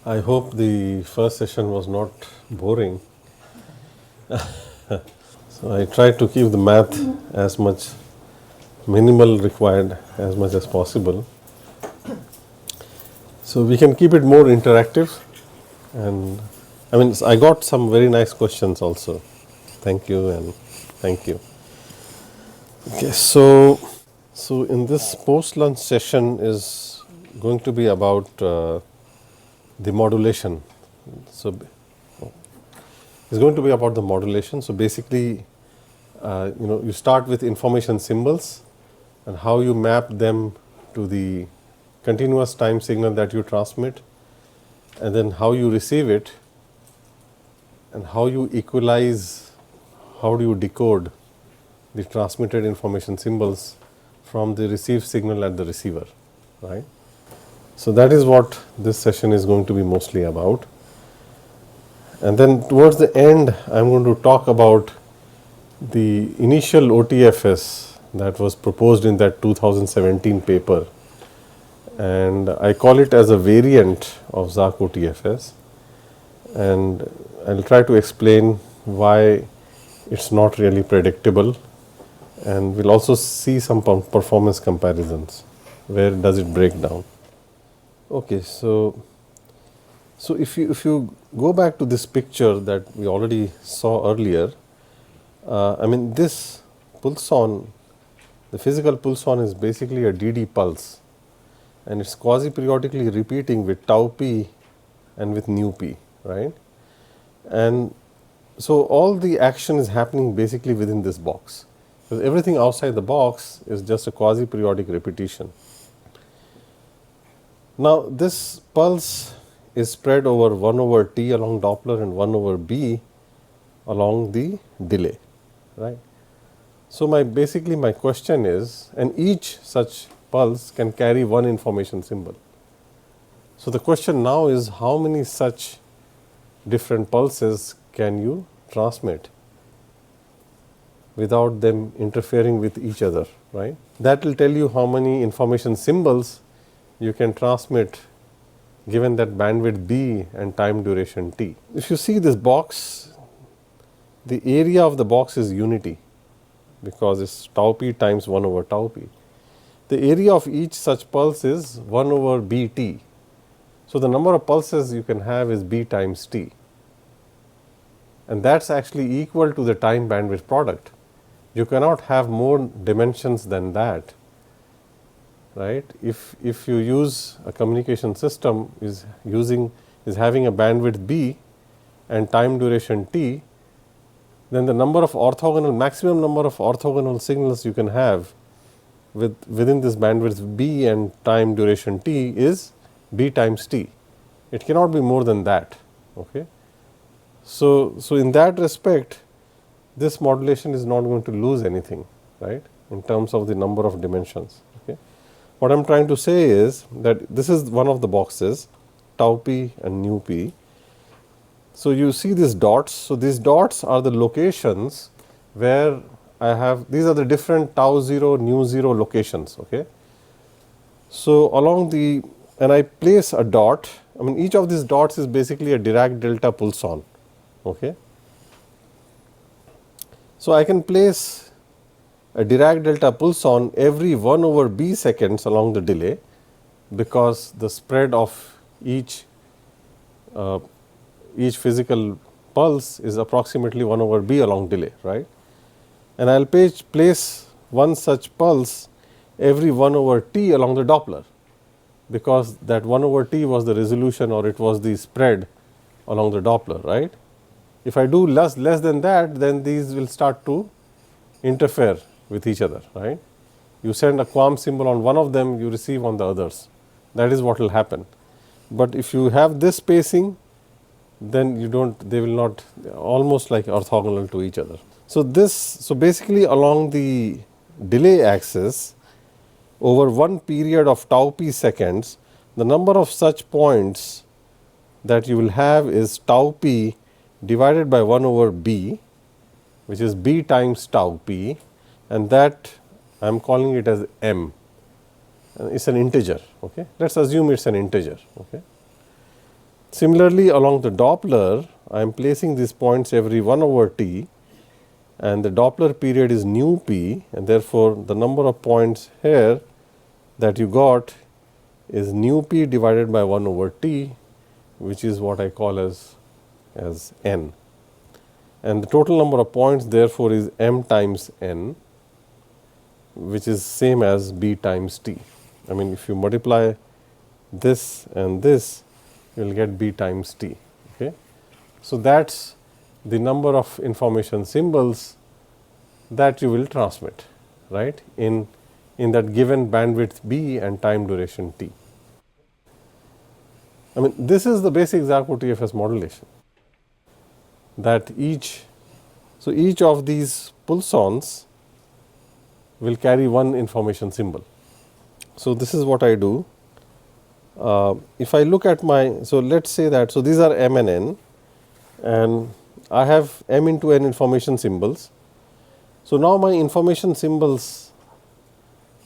I hope the first session was not boring. So I tried to keep the math as much minimal required as much as possible. So we can keep it more interactive, and I got some very nice questions also. Thank you and thank you. Okay, so in this post-lunch session is going to be about the modulation. So it's going to be about the modulation. So basically, you start with information symbols and how you map them to the continuous time signal that you transmit, and then how you receive it, and how you equalize, how do you decode the transmitted information symbols from the received signal at the receiver, right? So that is what this session is going to be mostly about. And then towards the end, I am going to talk about the initial OTFS that was proposed in that 2017 paper, and I call it as a variant of ZAC OTFS, and I'll try to explain why it's not really predictable, and we'll also see some performance comparisons. Where does it break down? Okay, so if you go back to this picture that we already saw earlier, this pulse-on, the physical pulse-on is basically a DD pulse, and it's quasi-periodically repeating with tau p and with nu p, right? And so all the action is happening basically within this box, because everything outside the box is just a quasi-periodic repetition. Now this pulse is spread over 1 over t along Doppler and 1 over b along the delay, right? So basically my question is, and each such pulse can carry one information symbol. So the question now is, how many such different pulses can you transmit without them interfering with each other, right? That will tell you how many information symbols you can transmit given that bandwidth b and time duration t. If you see this box, the area of the box is unity, because it's tau p times 1 over tau p. The area of each such pulse is 1 over bt. So the number of pulses you can have is b times t, and that's actually equal to the time bandwidth product. You cannot have more dimensions than that, right? If you use a communication system is having a bandwidth b and time duration t, then the maximum number of orthogonal signals you can have within this bandwidth b and time duration t is b times t. It cannot be more than that. Okay. So in that respect, this modulation is not going to lose anything, right, in terms of the number of dimensions. Okay. What I am trying to say is that this is one of the boxes, tau p and nu p. So you see these dots. So these dots are the locations where I have, these are the different tau 0, nu 0 locations. Okay. So along and I place a dot, each of these dots is basically a Dirac delta pulse-on. Okay. So I can place a Dirac delta pulse-on every 1 over b seconds along the delay, because the spread of each physical pulse is approximately 1 over b along delay, right? And I will place one such pulse every 1 over t along the Doppler, because that 1 over t was the resolution, or it was the spread along the Doppler, right? If I do less than that, then these will start to interfere with each other, right? You send a QAM symbol on one of them, you receive on the others. That is what will happen. But if you have this spacing, then they will not, almost like orthogonal to each other. So basically along the delay axis, over one period of tau p seconds, the number of such points that you will have is tau p divided by 1 over b, which is b times tau p, and that I am calling it as m. It's an integer. Okay. Let's assume it's an integer. Okay. Similarly, along the Doppler, I am placing these points every 1 over t, and the Doppler period is nu p, and therefore, the number of points here that you got is nu p divided by 1 over t, which is what I call as n. And the total number of points therefore is m times n, which is same as b times t. I mean, if you multiply this and this, you will get b times t. Okay? So, that is the number of information symbols that you will transmit, right, in that given bandwidth b and time duration t. I mean, this is the basic ZAAC OTFS modulation, that each of these pulsons will carry one information symbol. So, this is what I do. If I look at my, so let us say that, so these are m and n, and I have m into n information symbols. So, now my information symbols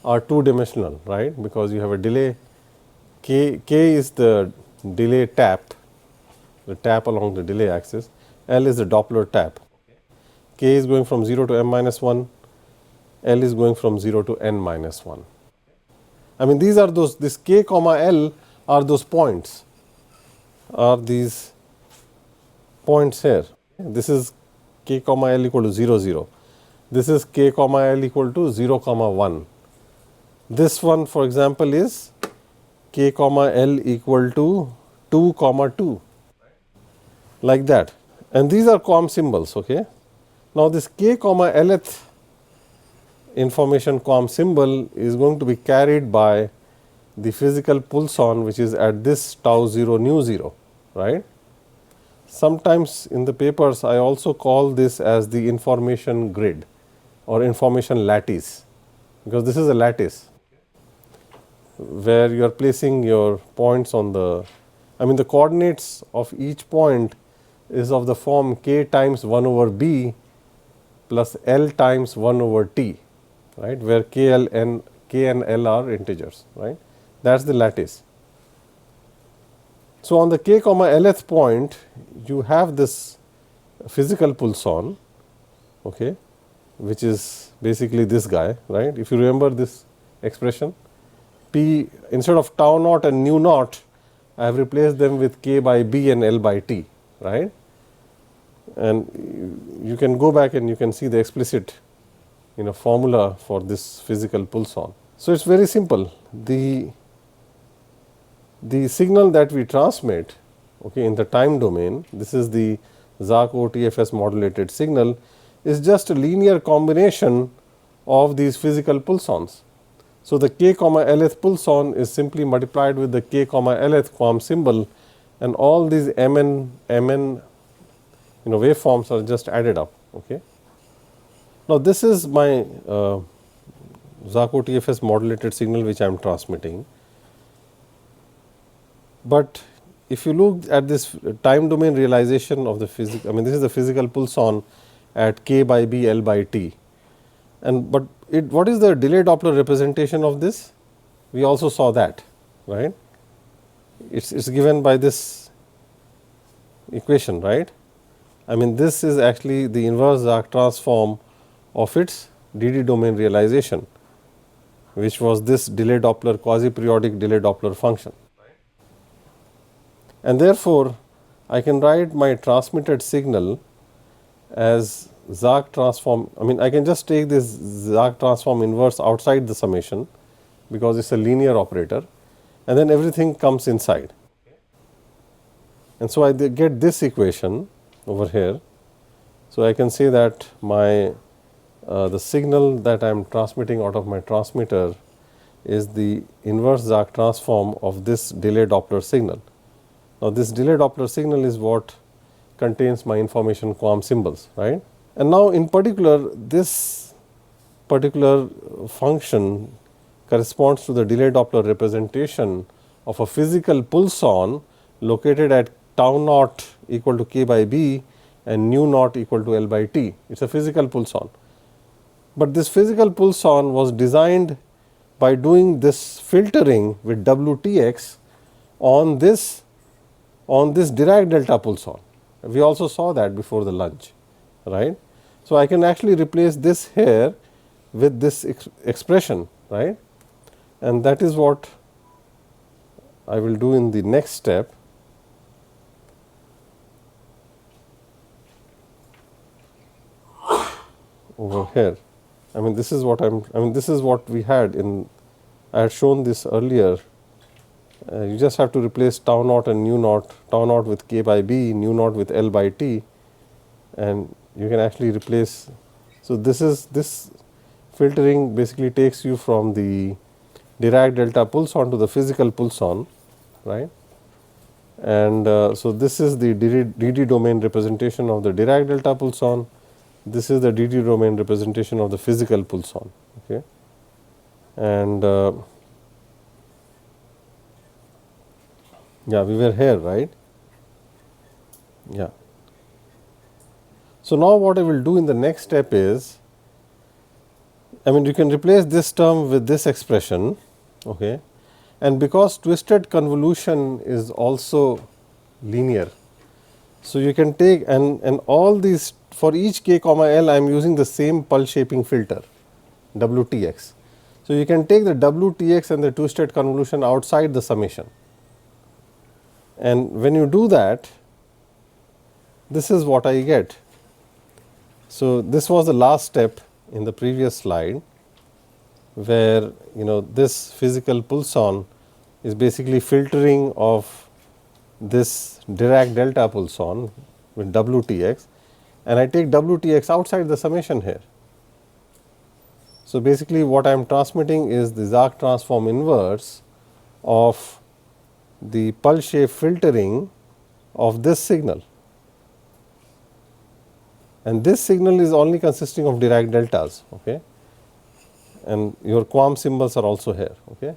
are 2-dimensional, right, because you have a delay, k is the delay tap, the tap along the delay axis, L is the Doppler tap, k is going from 0 to m minus 1, L is going from 0 to n minus 1. I mean, these are those, this k comma L are those points, are these points here. This is k comma L equal to 0 0. This is k comma L equal to 0 comma 1. This one, for example, is k comma L equal to 2 comma 2, like that. And these are QAM symbols. Okay. Now, this k comma Lth information QAM symbol is going to be carried by the physical pulson, which is at this tau 0 nu 0, right. Sometimes in the papers I also call this as the information grid or information lattice, because this is a lattice where you are placing your points on the, I mean, the coordinates of each point is of the form k times 1 over b plus L times 1 over t, right, where k and L are integers, right. That is the lattice. So, on the k comma Lth point, you have this physical pulson, okay, which is basically this guy, right. If you remember this expression, p, instead of tau naught and nu naught, I have replaced them with k by b and L by t, right. And you can go back and you can see the explicit, formula for this physical pulson. So, it is very simple. The signal that we transmit, okay, in the time domain, this is the ZAAC OTFS modulated signal, is just a linear combination of these physical pulsons. So, the k comma Lth pulson is simply multiplied with the k comma Lth QAM symbol, and all these mn waveforms are just added up. Okay. Now, this is my ZAAC OTFS modulated signal which I am transmitting. But if you look at this time domain realization of the physical, I mean, this is the physical pulson at k by b L by t, and but what is the delay Doppler representation of this? We also saw that, right. It is given by this equation, right. I mean, this is actually the inverse ZAAC transform of its DD domain realization, which was this delay Doppler, quasi periodic delay Doppler function. And therefore, I can write my transmitted signal as ZAAC transform, I mean, I can just take this ZAAC transform inverse outside the summation, because it is a linear operator, and then everything comes inside. And so, I get this equation over here. So, I can say that my the signal that I am transmitting out of my transmitter is the inverse ZAAC transform of this delay Doppler signal. Now, this delay Doppler signal is what contains my information QAM symbols, right. And now, in particular, this particular function corresponds to the delay Doppler representation of a physical pulson located at tau naught equal to k by b and nu naught equal to L by t. It is a physical pulson. But this physical pulson was designed by doing this filtering with WTX on this on this Dirac delta pulson. We also saw that before the lunch, right. So, I can actually replace this here with this expression, right, and that is what I will do in the next step. Over here. I mean, this is what this is what we had in, I had shown this earlier. You just have to replace tau naught and nu naught, tau naught with k by b, nu naught with L by t, and you can actually replace. So, this filtering basically takes you from the Dirac delta pulson to the physical pulson, right. And so, this is the DD domain representation of the Dirac delta pulson. This is the DD domain representation of the physical pulson, okay. And yeah, we were here, right? Yeah. So, now what I will do in the next step is, I mean, you can replace this term with this expression, okay, and because twisted convolution is also linear. So, you can take and all these, for each k comma L I am using the same pulse shaping filter WTX. So, you can take the WTX and the twisted convolution outside the summation, and when you do that, this is what I get. So, this was the last step in the previous slide, where this physical pulson is basically filtering of this Dirac delta pulson with WTX, and I take WTX outside the summation here. So, basically what I am transmitting is the Zach transform inverse of the pulse shape filtering of this signal, and this signal is only consisting of Dirac deltas, okay, and your QAM symbols are also here, okay.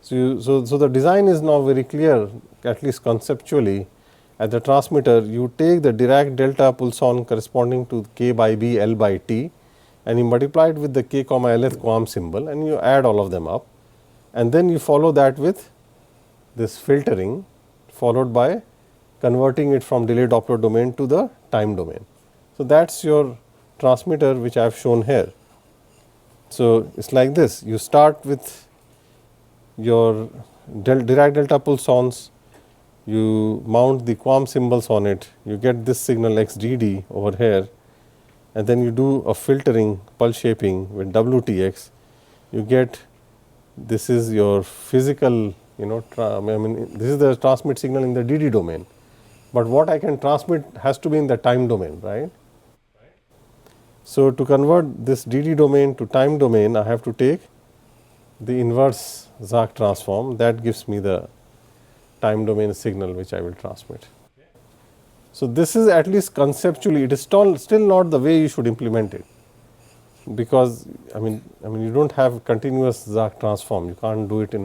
So, so the design is now very clear, at least conceptually. At the transmitter, you take the Dirac delta pulson corresponding to k by b L by t, and you multiply it with the k comma Lth QAM symbol, and you add all of them up, and then you follow that with this filtering, followed by converting it from delay Doppler domain to the time domain. So, that is your transmitter which I have shown here. So, it is like this, you start with your Dirac delta pulsons, you mount the QAM symbols on it, you get this signal XDD over here, and then you do a filtering pulse shaping with WTX, you get, this is your physical, I mean this is the transmit signal in the DD domain, but what I can transmit has to be in the time domain, right. So, to convert this DD domain to time domain, I have to take the inverse Zach transform, that gives me the time domain signal which I will transmit. So, this is at least conceptually, it is still not the way you should implement it, because I mean you do not have continuous Zach transform, you can't do it in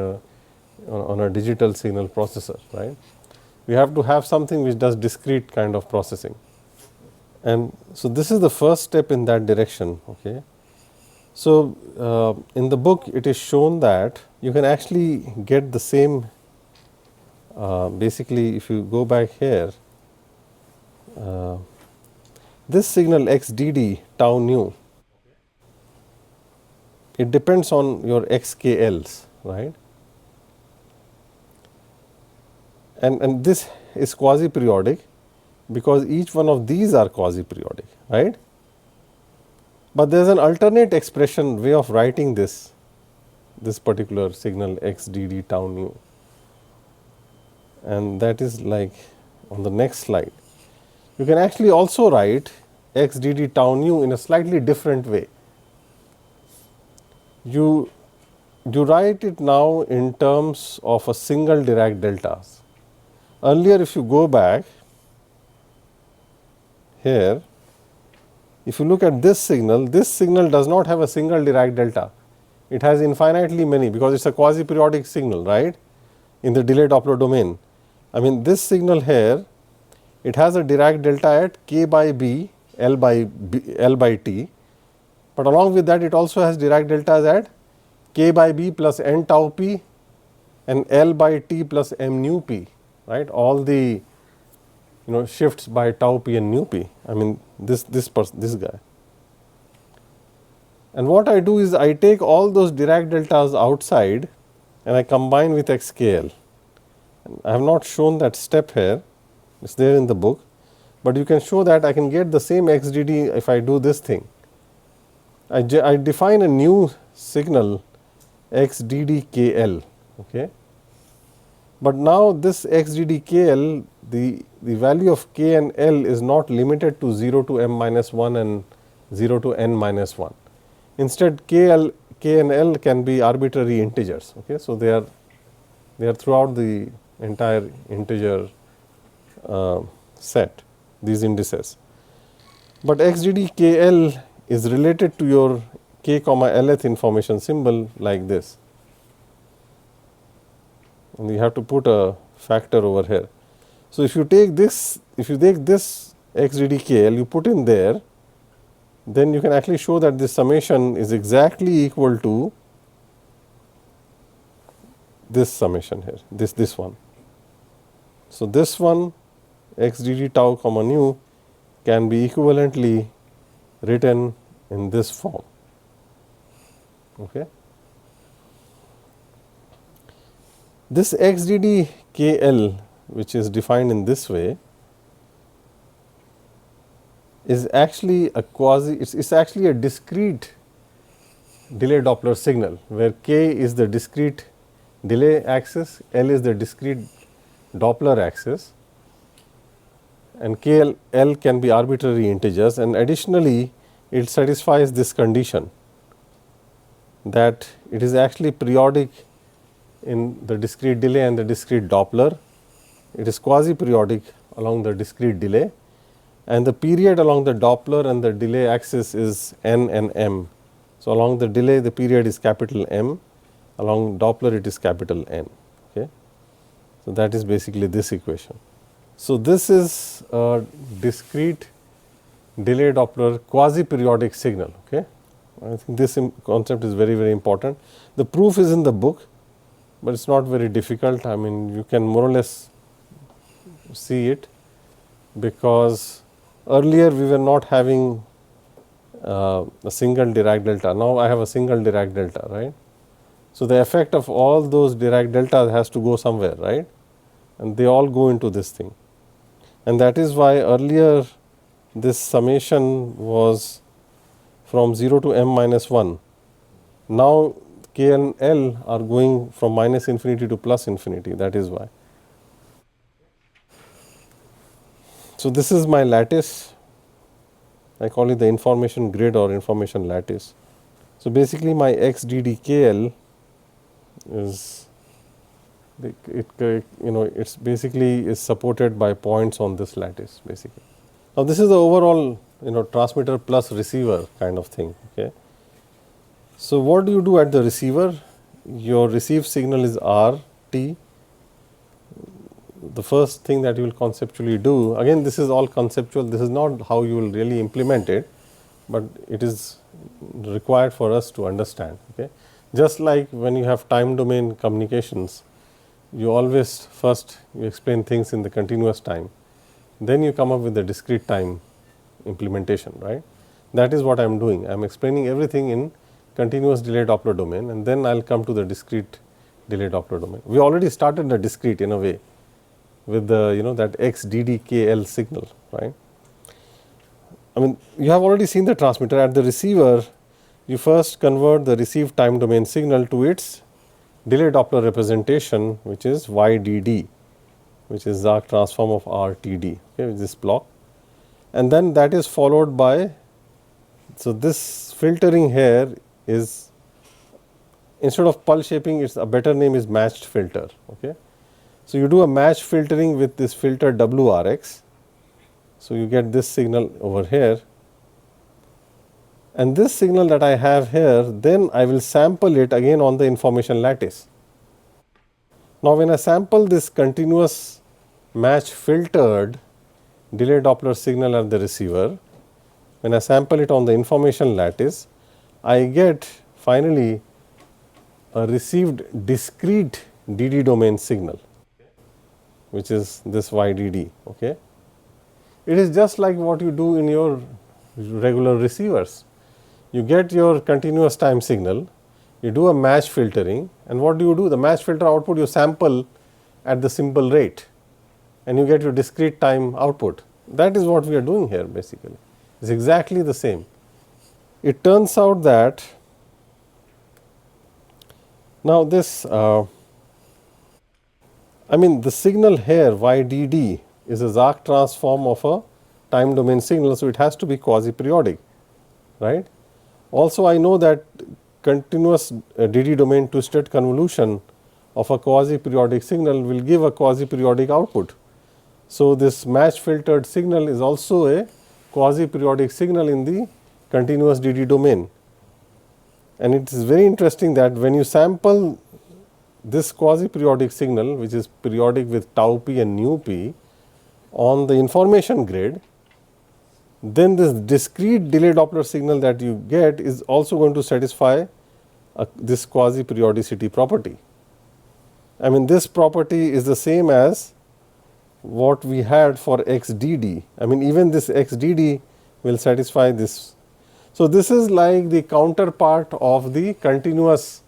on a digital signal processor, right. We have to have something which does discrete kind of processing, and so this is the first step in that direction, okay. So, in the book it is shown that you can actually get the same, basically if you go back here, this signal XDD tau nu, it depends on your XKLs, right, and this is quasi periodic because each one of these are quasi periodic, right. But there is an alternate expression way of writing this particular signal XDD tau nu, and that is like on the next slide. You can actually also write XDD tau nu in a slightly different way. You write it now in terms of a single Dirac deltas. Earlier, if you go back here, if you look at this signal does not have a single Dirac delta, it has infinitely many because it is a quasi periodic signal, right, in the delay Doppler domain. I mean this signal here, it has a Dirac delta at k by b L by t, but along with that it also has Dirac deltas at k by b plus n tau p and L by t plus m nu p, right? All the shifts by tau p and nu p. I mean this guy. And what I do is I take all those Dirac deltas outside and I combine with xkl. I have not shown that step here, it's there in the book, but you can show that I can get the same xdd if I do this thing. I define a new signal xddkl, okay. But now this xddkl, the value of k and l is not limited to 0 to m minus 1 and 0 to n minus 1. Instead, k and l can be arbitrary integers, okay. So they are throughout the entire integer set, these indices. But xddkl is related to your k comma lth information symbol like this, and you have to put a factor over here. So if you take this xddkl, you put in there, then you can actually show that this summation is exactly equal to this summation here, this one. So this one xdd tau comma nu can be equivalently written in this form, okay. This xddkl, which is defined in this way, is actually a it's actually a discrete delay Doppler signal, where k is the discrete delay axis, l is the discrete Doppler axis, and k l can be arbitrary integers, and additionally it satisfies this condition that it is actually periodic in the discrete delay and the discrete Doppler. It is quasi periodic along the discrete delay, and the period along the Doppler and the delay axis is n and m. So along the delay the period is capital M, along Doppler it is capital N, okay. So that is basically this equation. So this is a discrete delay Doppler quasi periodic signal, okay. I think this concept is very, very important. The proof is in the book, but it's not very difficult. I mean, you can more or less see it, because earlier we were not having a single Dirac delta. Now I have a single Dirac delta, right. So the effect of all those Dirac deltas has to go somewhere, right, and they all go into this thing. And that is why earlier this summation was from 0 to m minus 1. Now k and l are going from minus infinity to plus infinity, that is why. So this is my lattice, I call it the information grid or information lattice. So basically my xddkl is it's basically is supported by points on this lattice basically. Now this is the overall transmitter plus receiver kind of thing, okay. So what do you do at the receiver? Your received signal is RT. The first thing that you will conceptually do, again this is all conceptual, this is not how you will really implement it, but it is required for us to understand, okay. Just like when you have time domain communications, you always first you explain things in the continuous time, then you come up with the discrete time implementation, right. That is what I am doing. I am explaining everything in continuous delay Doppler domain, and then I will come to the discrete delay Doppler domain. We already started the discrete in a way with the that xddkl signal, right. I mean, you have already seen the transmitter. At the receiver, you first convert the received time domain signal to its delay Doppler representation, which is YDD, which is Zark transform of RTD, okay, with this block, and then that is followed by, so this filtering here is, instead of pulse shaping, it's a better name is matched filter, okay. So you do a match filtering with this filter WRX, so you get this signal over here, and this signal that I have here, then I will sample it again on the information lattice. Now when I sample this continuous match filtered delay Doppler signal at the receiver, when I sample it on the information lattice, I get finally a received discrete DD domain signal. which is this YDD. Okay. It is just like what you do in your regular receivers. You get your continuous time signal, you do a match filtering, and what do? The match filter output you sample at the simple rate, and you get your discrete time output. That is what we are doing here basically. It is exactly the same. It turns out that now this the signal here YDD is a Zach transform of a time domain signal, so it has to be quasi-periodic, right. Also I know that continuous DD domain two-state convolution of a quasi-periodic signal will give a quasi-periodic output. So, this match filtered signal is also a quasi-periodic signal in the continuous DD domain, and it is very interesting that when you sample this quasi-periodic signal, which is periodic with tau p and nu p on the information grid, then this discrete delay Doppler signal that you get is also going to satisfy this quasi-periodicity property. This property is the same as what we had for XDD. Even this XDD will satisfy this. So, this is like the counterpart of the continuous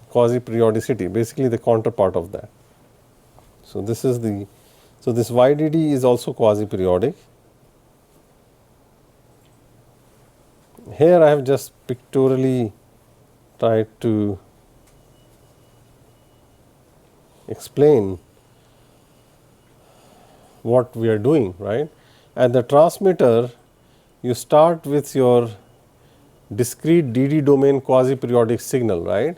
quasi-periodicity, basically the counterpart of that. So, this is the this YDD is also quasi-periodic. Here I have just pictorially tried to explain what we are doing, right. At the transmitter, you start with your discrete DD domain quasi-periodic signal, right.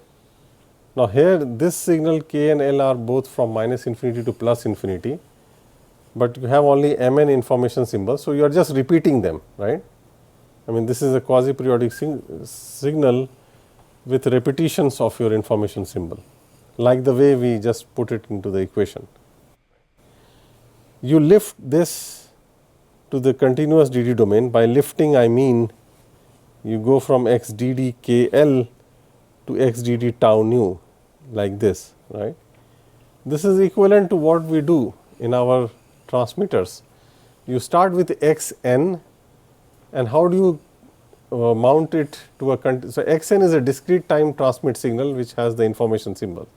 Now, here this signal k and L are both from minus infinity to plus infinity, but you have only Mn information symbols. So, you are just repeating them, right. This is a quasi-periodic signal with repetitions of your information symbol, like the way we just put it into the equation. You lift this to the continuous DD domain. By lifting I mean you go from XDD KL to XDD tau nu, like this, right. This is equivalent to what we do in our transmitters. You start with Xn, and how do you mount it to a so Xn is a discrete time transmit signal which has the information symbol.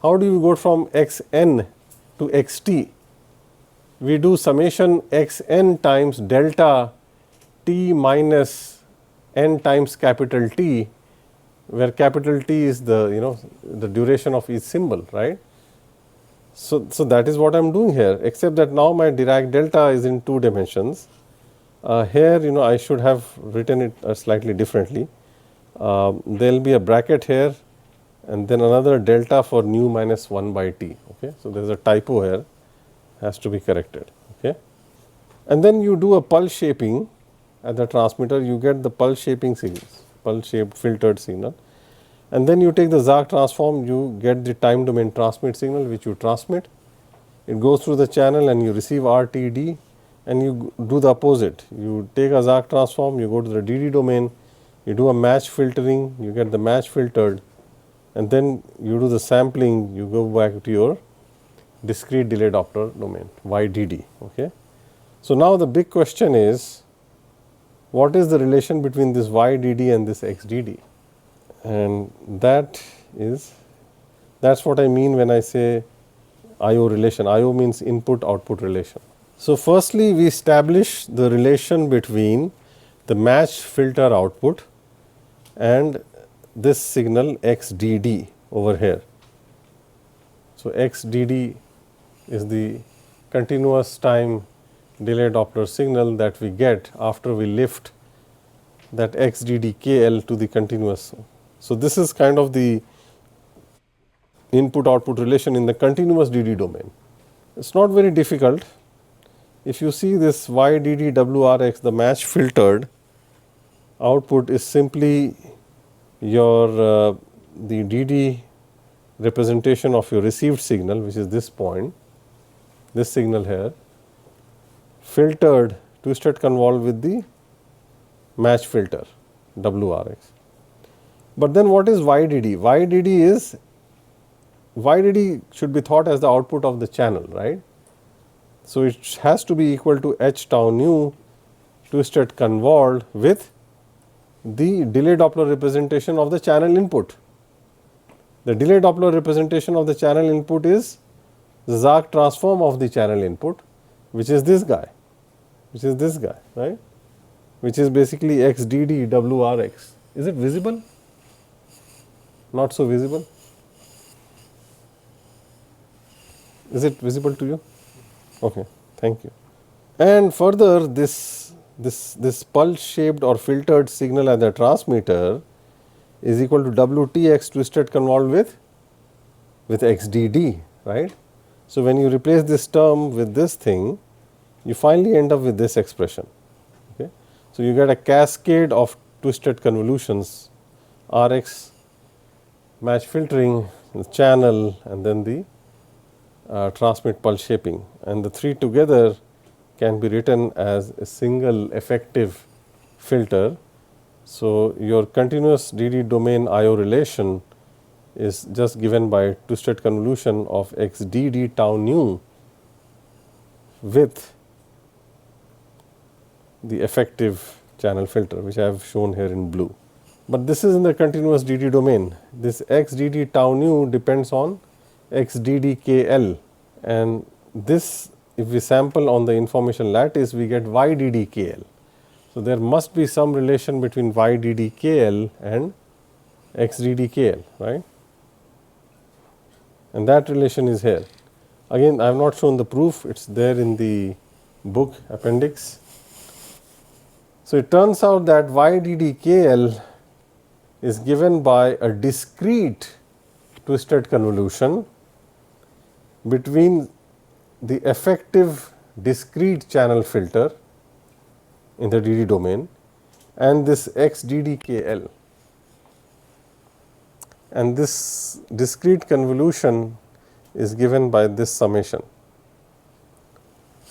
How do you go from Xn to Xt? We do summation Xn times delta t minus n times capital T, where capital T is the the duration of each symbol, right. So, that is what I am doing here, except that now my Dirac delta is in 2 dimensions. Here I should have written it slightly differently. There will be a bracket here and then another delta for nu minus 1 by t. Okay. So, there is a typo here, has to be corrected. Okay. And then you do a pulse shaping at the transmitter, you get the pulse shaping signals, pulse shaped filtered signal, and then you take the Zach transform, you get the time domain transmit signal which you transmit. It goes through the channel and you receive RTD, and you do the opposite. You take a Zach transform, you go to the DD domain, you do a match filtering, you get the match filtered, and then you do the sampling, you go back to your discrete delay Doppler domain YDD. Okay. So, now the big question is, what is the relation between this YDD and this XDD? And that is what I mean when I say IO relation. IO means input output relation. So, firstly we establish the relation between the match filter output and this signal XDD over here. So, XDD is the continuous time delay Doppler signal that we get after we lift that XDD KL to the continuous. So, this is kind of the input output relation in the continuous DD domain. It is not very difficult. If you see this YDD WRX, the match filtered output is simply your the DD representation of your received signal, which is this point, this signal here, filtered twisted convolved with the match filter WRX. But then what is YDD? YDD is YDD should be thought as the output of the channel, right? So it has to be equal to h tau nu twisted convolved with the delay Doppler representation of the channel input. The delay Doppler representation of the channel input is the Zark transform of the channel input, which is this guy, right? Which is basically XDD WRX. Is it visible? Not so visible? Is it visible to you? Okay, thank you. And further, this pulse shaped or filtered signal at the transmitter is equal to WTX twisted convolved with XDD, right? So when you replace this term with this thing, you finally end up with this expression. Okay? So you get a cascade of twisted convolutions, Rx, match filtering, the channel, and then the transmit pulse shaping, and the three together can be written as a single effective filter. So your continuous DD domain IO relation is just given by twisted convolution of XDD tau nu with the effective channel filter, which I have shown here in blue. But this is in the continuous DD domain. This XDD tau nu depends on XDDKL, and this, if we sample on the information lattice, we get YDDKL. So there must be some relation between YDDKL and XDDKL, right? And that relation is here. Again, I have not shown the proof, it is there in the book appendix. So it turns out that YDDKL is given by a discrete twisted convolution between the effective discrete channel filter in the DD domain and this XDDKL. And this discrete convolution is given by this summation.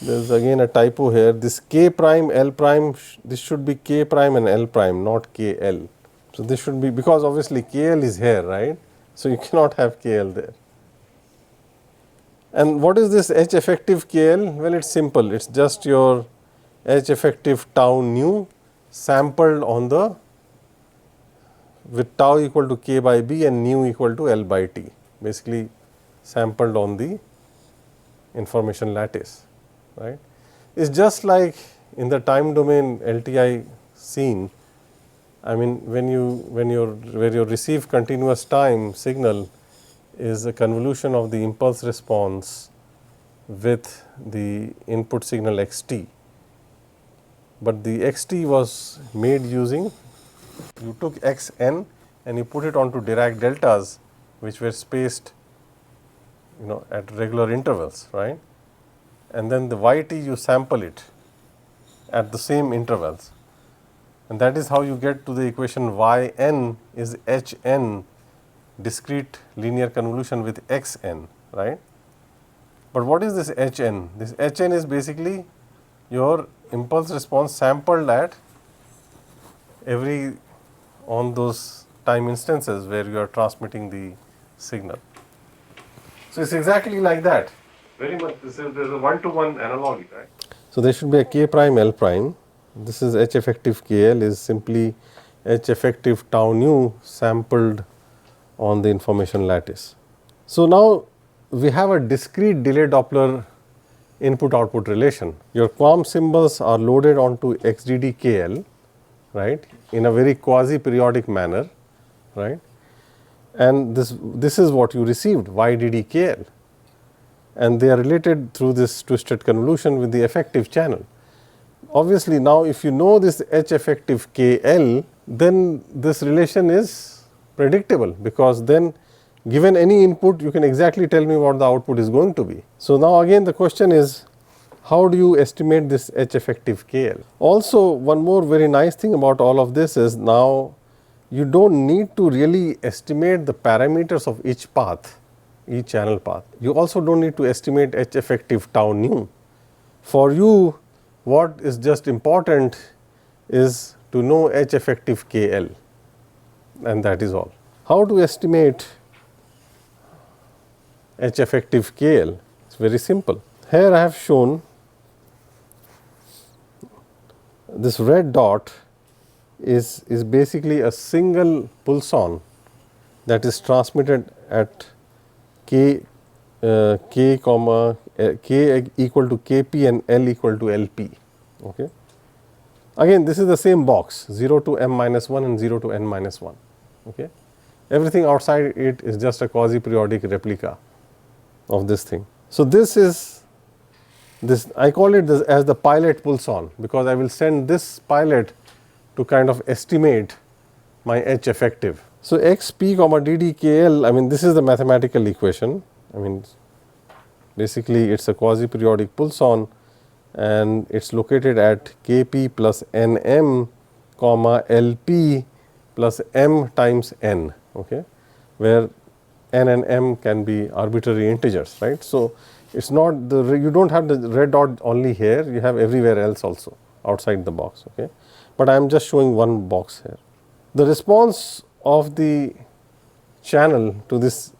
There is again a typo here, this K prime L prime, this should be K prime and L prime, not KL. So this should be, because obviously KL is here, right? So you cannot have KL there. And what is this H effective KL? Well, it is simple, it is just your H effective tau nu sampled on the, with tau equal to K by B and nu equal to L by T, basically sampled on the information lattice, right. It is just like in the time domain LTI scene. I mean, when your receive continuous time signal is a convolution of the impulse response with the input signal xt, but the xt was made using, you took xn and you put it onto Dirac deltas, which were spaced at regular intervals, right, and then the yt you sample it at the same intervals, and that is how you get to the equation yn is hn discrete linear convolution with xn, right. But what is this hn? This hn is basically your impulse response sampled at every, on those time instances where you are transmitting the signal. So it is exactly like that, very much, there is a one-to-one analogy, right. So there should be a K prime L prime, this is H effective KL is simply H effective tau nu sampled on the information lattice. So now we have a discrete delay Doppler input output relation. Your QAM symbols are loaded onto XDDKL, right, in a very quasi periodic manner, right, and this is what you received, YDDKL, and they are related through this twisted convolution with the effective channel. Obviously now if you know this H effective KL, then this relation is predictable, because then given any input you can exactly tell me what the output is going to be. So now again the question is, how do you estimate this H effective KL? Also, one more very nice thing about all of this is now you do not need to really estimate the parameters of each path, each channel path. You also do not need to estimate H effective tau nu. For you, what is just important is to know H effective KL, and that is all. How to estimate H effective KL? It's very simple. Here I have shown this red dot is basically a single pulson that is transmitted at k equal to Kp and L equal to Lp. Okay. Again, this is the same box, 0 to m minus 1 and 0 to n minus 1. Okay. Everything outside it is just a quasi-periodic replica of this thing. So this is I call it as the pilot pulson, because I will send this pilot to kind of estimate my H effective. So xp comma ddkl, I mean, this is the mathematical equation. I mean, basically it's a quasi-periodic pulson and it's located at Kp plus Nm comma Lp plus m times n, okay, where n and m can be arbitrary integers, right. So it's not you don't have the red dot only here, you have everywhere else also outside the box, okay, but I am just showing one box here. The response of the channel to this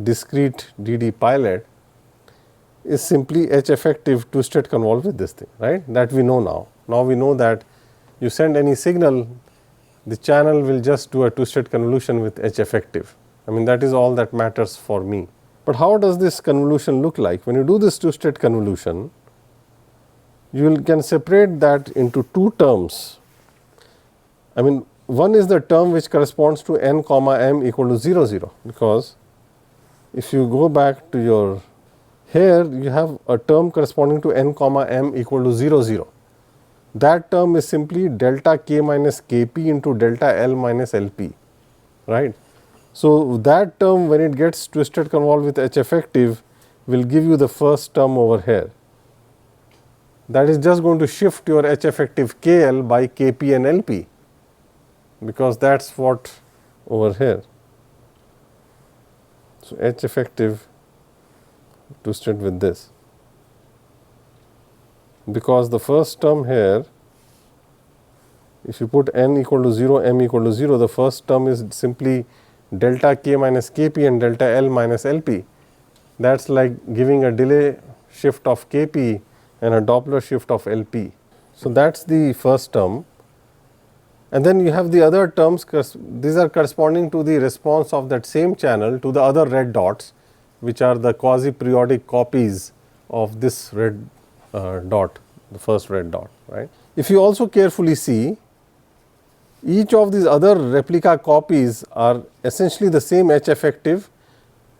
discrete DD pilot is simply H effective two-state convolve with this thing, right, that we know now. Now we know that you send any signal, the channel will just do a two-state convolution with H effective. I mean, that is all that matters for me. But how does this convolution look like? When you do this two-state convolution, you can separate that into two terms. I mean, one is the term which corresponds to n comma m equal to 0 0, because if you go back to your here, you have a term corresponding to n comma m equal to 0 0. That term is simply delta k minus Kp into delta L minus Lp, right. So that term, when it gets twisted convolved with H effective, will give you the first term over here. That is just going to shift your H effective KL by Kp and Lp, because that's what over here. So H effective twisted with this, because the first term here, if you put n equal to 0, m equal to 0, the first term is simply delta k minus Kp and delta L minus Lp. That is like giving a delay shift of Kp and a Doppler shift of Lp. So that is the first term. And then you have the other terms, these are corresponding to the response of that same channel to the other red dots, which are the quasi-periodic copies of this red dot, the first red dot, right. If you also carefully see, each of these other replica copies are essentially the same H effective,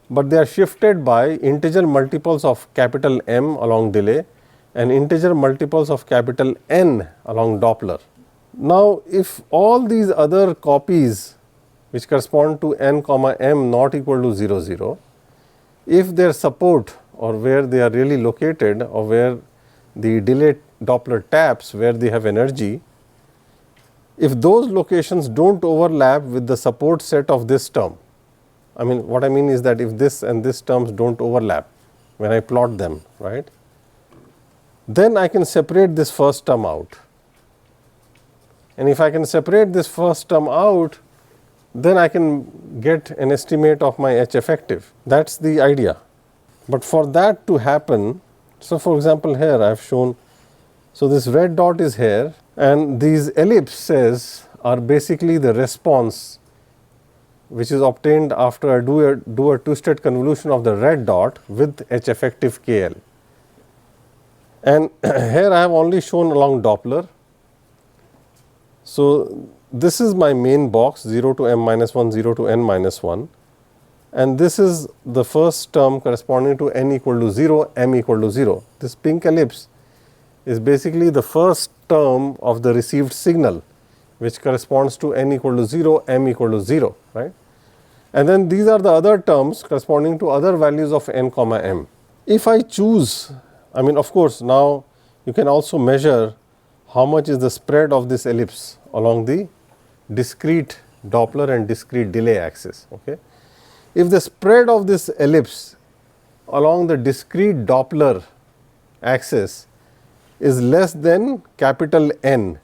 but they are shifted by integer multiples of capital M along delay and integer multiples of capital N along Doppler. Now, if all these other copies which correspond to n comma m not equal to 0 0, if their support or where they are really located or where the delay Doppler taps where they have energy, if those locations do not overlap with the support set of this term, I mean, what I mean is that if this and this terms do not overlap when I plot them, right, then I can separate this first term out. And if I can separate this first term out, then I can get an estimate of my H effective. That is the idea. But for that to happen, so for example, here I have shown, so this red dot is here and these ellipses are basically the response which is obtained after I do a two-state convolution of the red dot with H effective KL. And here I have only shown along Doppler. So this is my main box 0 to m minus 1, 0 to n minus 1, and this is the first term corresponding to n equal to 0, m equal to 0. This pink ellipse is basically the first term of the received signal, which corresponds to n equal to 0, m equal to 0, right. And then these are the other terms corresponding to other values of n comma m. If I choose, I mean, of course, now you can also measure how much is the spread of this ellipse along the discrete Doppler and discrete delay axis. Okay. If the spread of this ellipse along the discrete Doppler axis is less than capital N,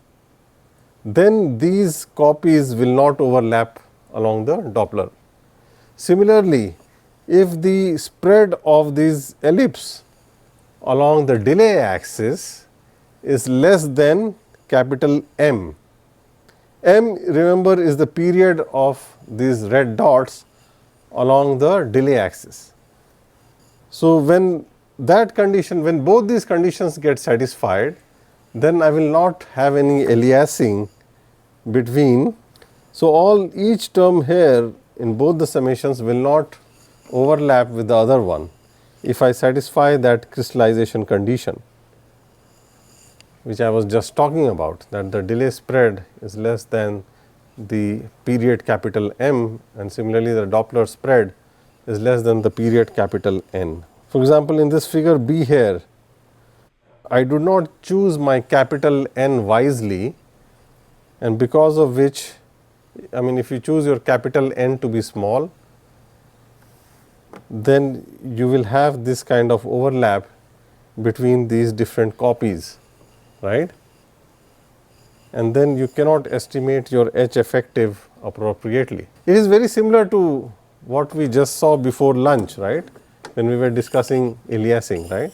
then these copies will not overlap along the Doppler. Similarly, if the spread of this ellipse along the delay axis is less than capital M. M, remember, is the period of these red dots along the delay axis. So, when that condition, when both these conditions get satisfied, then I will not have any aliasing between. So, each term here in both the summations will not overlap with the other one if I satisfy that crystallization condition, which I was just talking about, that the delay spread is less than the period capital M, and similarly the Doppler spread is less than the period capital N. For example, in this figure B here, I do not choose my capital N wisely, and because of which, I mean, if you choose your capital N to be small, then you will have this kind of overlap between these different copies, right? And then you cannot estimate your H effective appropriately. It is very similar to what we just saw before lunch, right, when we were discussing aliasing, right.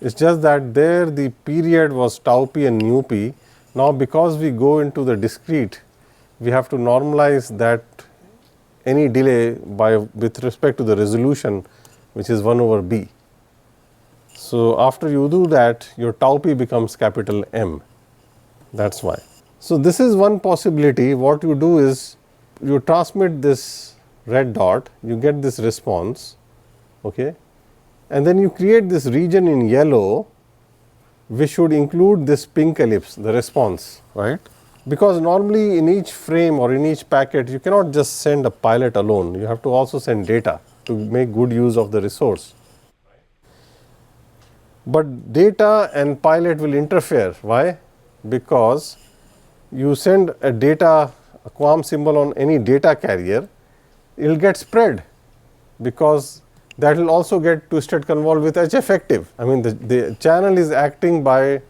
It is just that there the period was tau p and nu p. Now, because we go into the discrete, we have to normalize that any delay with respect to the resolution, which is 1 over b. So, after you do that, your tau p becomes capital M, that is why. So, this is one possibility. What you do is you transmit this red dot, you get this response, okay, and then you create this region in yellow which should include this pink ellipse, the response, right. Because normally in each frame or in each packet you cannot just send a pilot alone, you have to also send data to make good use of the resource. But data and pilot will interfere. Why? Because you send a data, a QAM symbol on any data carrier, it will get spread, because that will also get twisted convolved with H effective. I mean, the channel is acting by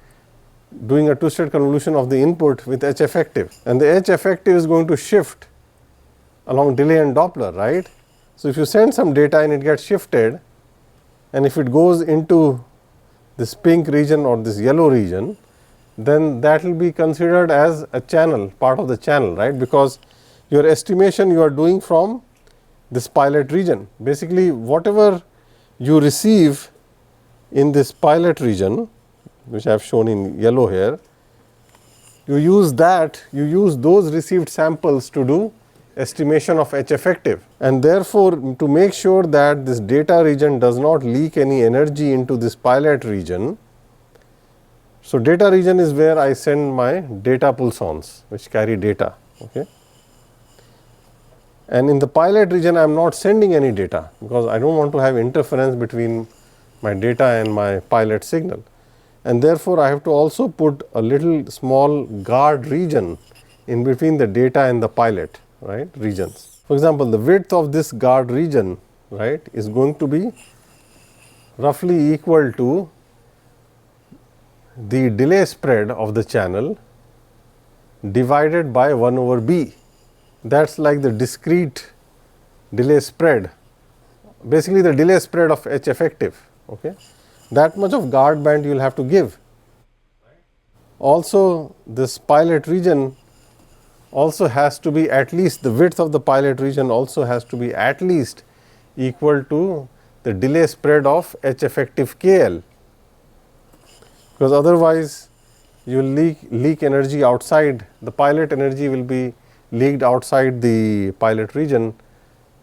doing a twisted convolution of the input with H effective, and the H effective is going to shift along delay and Doppler, right. So, if you send some data and it gets shifted, and if it goes into this pink region or this yellow region, then that will be considered as a channel, part of the channel, right, because your estimation you are doing from this pilot region. Basically, whatever you receive in this pilot region, which I have shown in yellow here, you use those received samples to do estimation of H effective, and therefore, to make sure that this data region does not leak any energy into this pilot region. So, data region is where I send my data pulsons which carry data, okay. And in the pilot region I am not sending any data, because I do not want to have interference between my data and my pilot signal, and therefore, I have to also put a little small guard region in between the data and the pilot, right, regions. For example, the width of this guard region, right, is going to be roughly equal to the delay spread of the channel divided by 1 over b. That is like the discrete delay spread, basically the delay spread of H effective, okay. That much of guard band you will have to give. Also, this pilot region also has to be at least, the width of the pilot region also has to be at least equal to the delay spread of H effective KL, because otherwise you will leak energy outside. The pilot energy will be leaked outside the pilot region,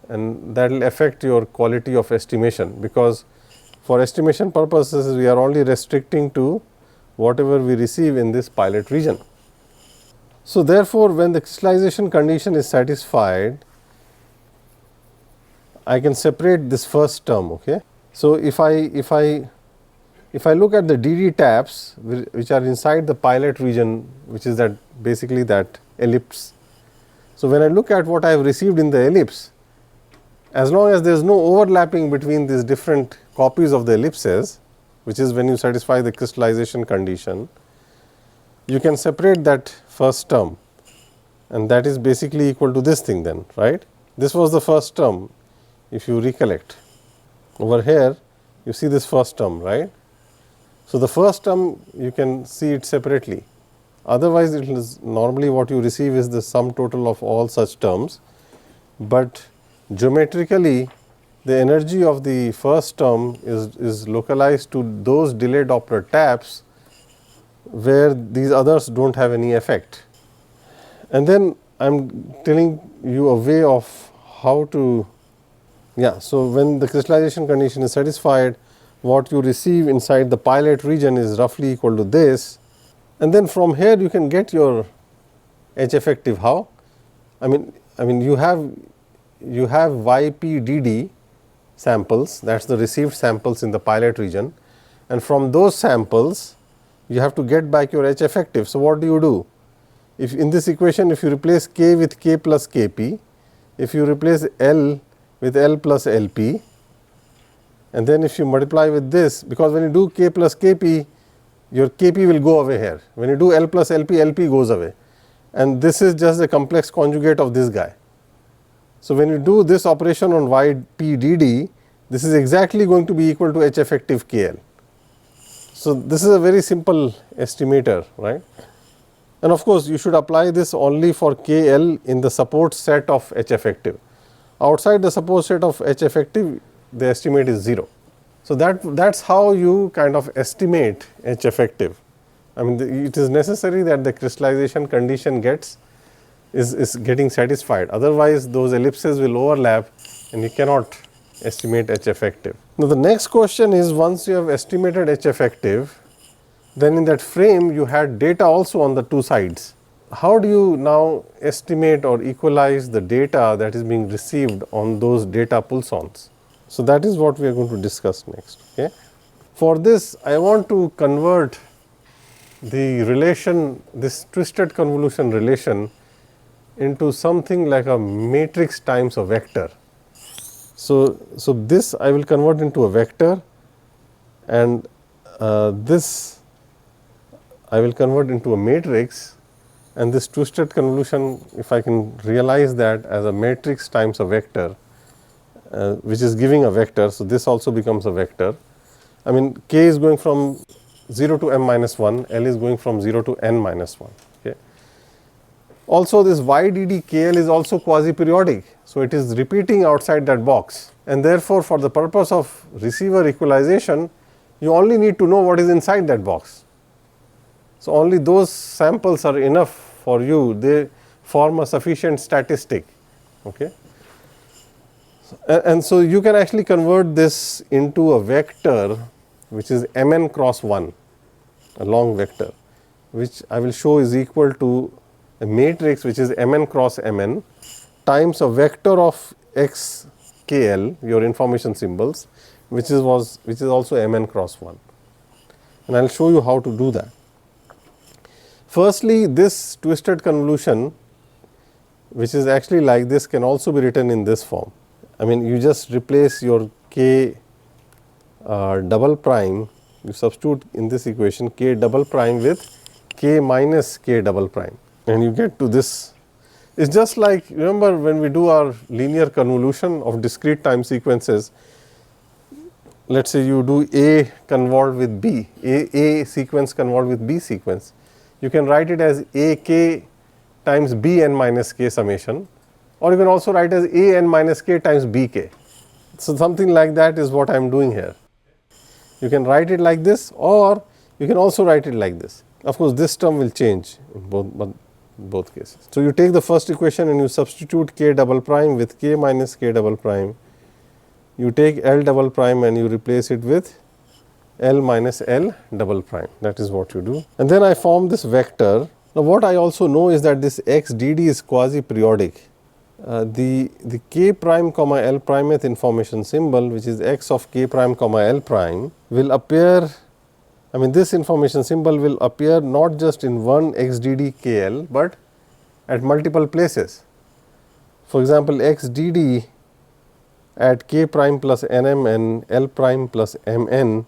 and that will affect your quality of estimation, because for estimation purposes we are only restricting to whatever we receive in this pilot region. So, therefore, when the crystallization condition is satisfied, I can separate this first term, okay. So, if I look at the DD taps which are inside the pilot region, which is that basically that ellipse. So, when I look at what I have received in the ellipse, as long as there is no overlapping between these different copies of the ellipses, which is when you satisfy the crystallization condition, you can separate that first term, and that is basically equal to this thing then, right. This was the first term. if you recollect. Over here, you see this first term, right? So the first term, you can see it separately. Otherwise, it is normally what you receive is the sum total of all such terms. But geometrically, the energy of the first term is localized to those delayed Doppler taps where these others do not have any effect. And then I am telling you a way of how to, so when the crystallization condition is satisfied, what you receive inside the pilot region is roughly equal to this. And then from here you can get your H effective. How? I mean you have YPDD samples, that is the received samples in the pilot region, and from those samples you have to get back your H effective. So what do? If in this equation, if you replace K with K plus Kp, if you replace L with L plus Lp, and then if you multiply with this, because when you do K plus Kp, your Kp will go away here. When you do L plus Lp, Lp goes away, and this is just a complex conjugate of this guy. So when you do this operation on YPDD, this is exactly going to be equal to H effective KL. So this is a very simple estimator, right? And of course, you should apply this only for KL in the support set of H effective. Outside the support set of H effective, the estimate is 0. So that's how you kind of estimate H effective. I mean, it is necessary that the crystallization condition is getting satisfied. Otherwise, those ellipses will overlap and you cannot estimate H effective. Now, the next question is, once you have estimated H effective, then in that frame you had data also on the two sides. How do you now estimate or equalize the data that is being received on those data pulsons? So that is what we are going to discuss next. Okay. For this, I want to convert the relation, this twisted convolution relation, into something like a matrix times a vector. So this I will convert into a vector, and this I will convert into a matrix, and this twisted convolution, if I can realize that as a matrix times a vector, which is giving a vector. So this also becomes a vector. I mean, k is going from 0 to m minus 1, L is going from 0 to n minus 1. Okay. Also, this YDD KL is also quasi-periodic, so it is repeating outside that box, and therefore for the purpose of receiver equalization, you only need to know what is inside that box. So only those samples are enough for you, they form a sufficient statistic. Okay. And so you can actually convert this into a vector which is mn cross 1, a long vector, which I will show is equal to a matrix which is mn cross mn times a vector of x kl, your information symbols, which is also mn cross 1. And I will show you how to do that. Firstly, this twisted convolution, which is actually like this, can also be written in this form. I mean, you just replace your k double prime, you substitute in this equation k double prime with k minus k double prime, and you get to this. It is just like, remember when we do our linear convolution of discrete time sequences, let us say you do A convolved with B, A sequence convolved with B sequence. You can write it as A k times B n minus k summation, or you can also write as A n minus k times B k. So something like that is what I am doing here. You can write it like this, or you can also write it like this. Of course, this term will change in both cases. So you take the first equation and you substitute k double prime with k minus k double prime. You take L double prime and you replace it with L minus L double prime. That is what you do. And then I form this vector. Now what I also know is that this x dd is quasi-periodic. The k prime comma L primeth information symbol, which is x of k prime comma L prime, will appear, I mean this information symbol will appear not just in one x dd kl, but at multiple places. For example, x dd at k prime plus nm and L prime plus mn,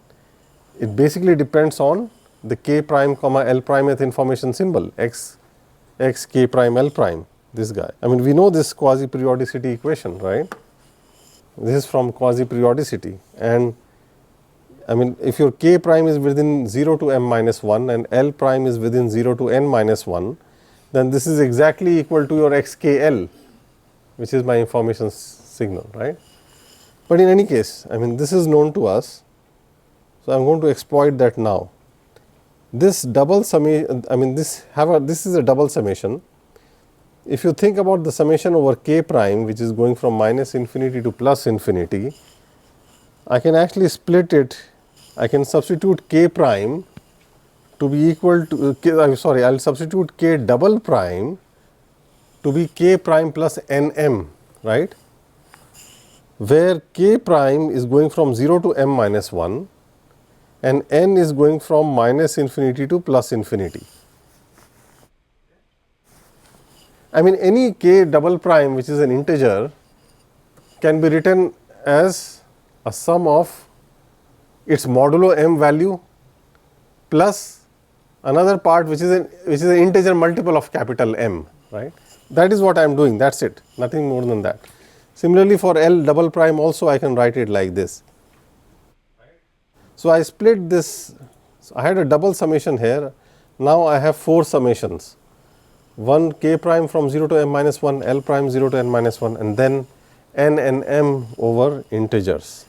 it basically depends on the k prime comma L primeth information symbol, x k prime L prime, this guy. I mean, we know this quasi-periodicity equation, right? This is from quasi-periodicity, and I mean if your k prime is within 0 to m minus 1 and L prime is within 0 to n minus 1, then this is exactly equal to your xkl, which is my information signal, right. But in any case, I mean this is known to us, so I am going to exploit that now. This double summation, I mean this is a double summation. If you think about the summation over k prime, which is going from minus infinity to plus infinity, I can actually split it. I can substitute k prime to be equal to I will substitute k double prime to be k prime plus nm, right, where k prime is going from 0 to m minus 1 and n is going from minus infinity to plus infinity. I mean any k double prime which is an integer can be written as a sum of its modulo m value plus another part which is an integer multiple of capital M, right. That is what I am doing, that is it, nothing more than that. Similarly for L double prime also I can write it like this. So I split this, so I had a double summation here, now I have 4 summations. One k prime from 0 to m minus 1, L prime 0 to n minus 1, and then n and m over integers.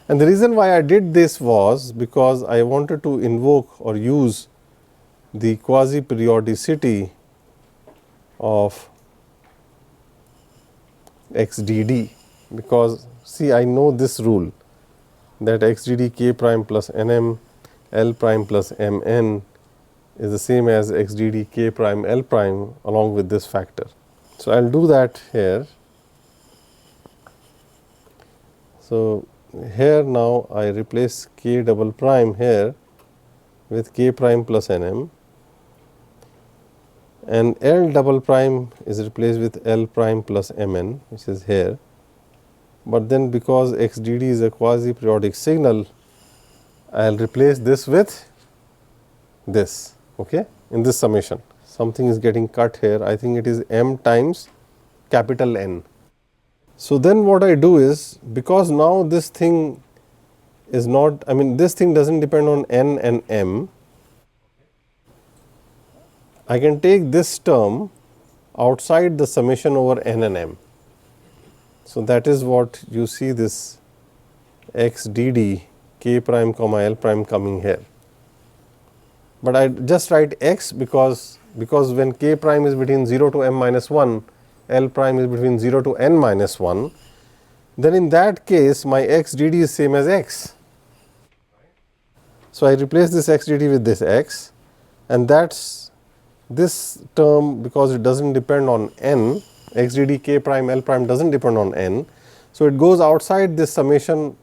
And the reason why I did this was because I wanted to invoke or use the quasi-periodicity of xdd, because see I know this rule that xdd k prime plus nm L prime plus mn is the same as xdd k prime L prime along with this factor. So I will do that here. So here now I replace k double prime here with k prime plus nm, and L double prime is replaced with L prime plus mn, which is here. But then because xdd is a quasi periodic signal, I will replace this with this, okay, in this summation. Something is getting cut here, I think it is m times capital N. So then what I do is, because now this thing is not, I mean this thing does not depend on n and m, I can take this term outside the summation over n and m. So that is what you see, this xdd k prime comma L prime coming here. But I just write x because when k prime is between 0 to m minus 1, L prime is between 0 to n minus 1, then in that case my xdd is same as x. So I replace this xdd with this x, and that's this term, because it does not depend on n, xdd k prime L prime does not depend on n. So it goes outside this summation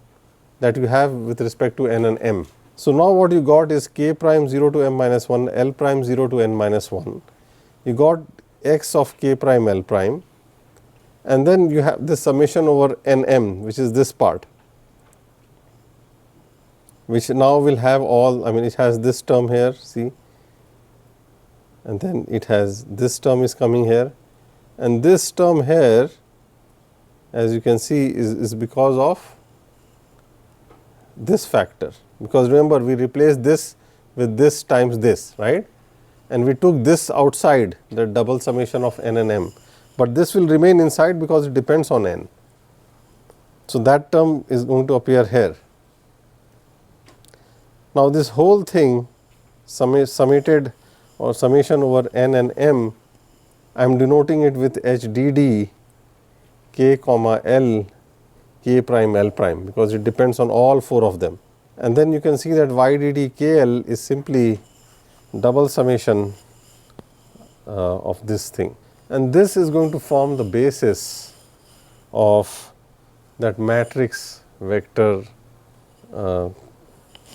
that you have with respect to n and m. So now what you got is k prime 0 to m minus 1, L prime 0 to n minus 1. You got x of k prime L prime, and then you have this summation over n m, which is this part, which now will have all, I mean it has this term here, see, and then it has this term is coming here, and this term here as you can see is because of this factor, because remember we replaced this with this times this, right, and we took this outside the double summation of n and m, but this will remain inside because it depends on n. So that term is going to appear here. Now this whole thing summated or summation over n and m, I am denoting it with HDD k comma L k prime L prime, because it depends on all 4 of them. And then you can see that YDD KL is simply double summation of this thing, and this is going to form the basis of that matrix vector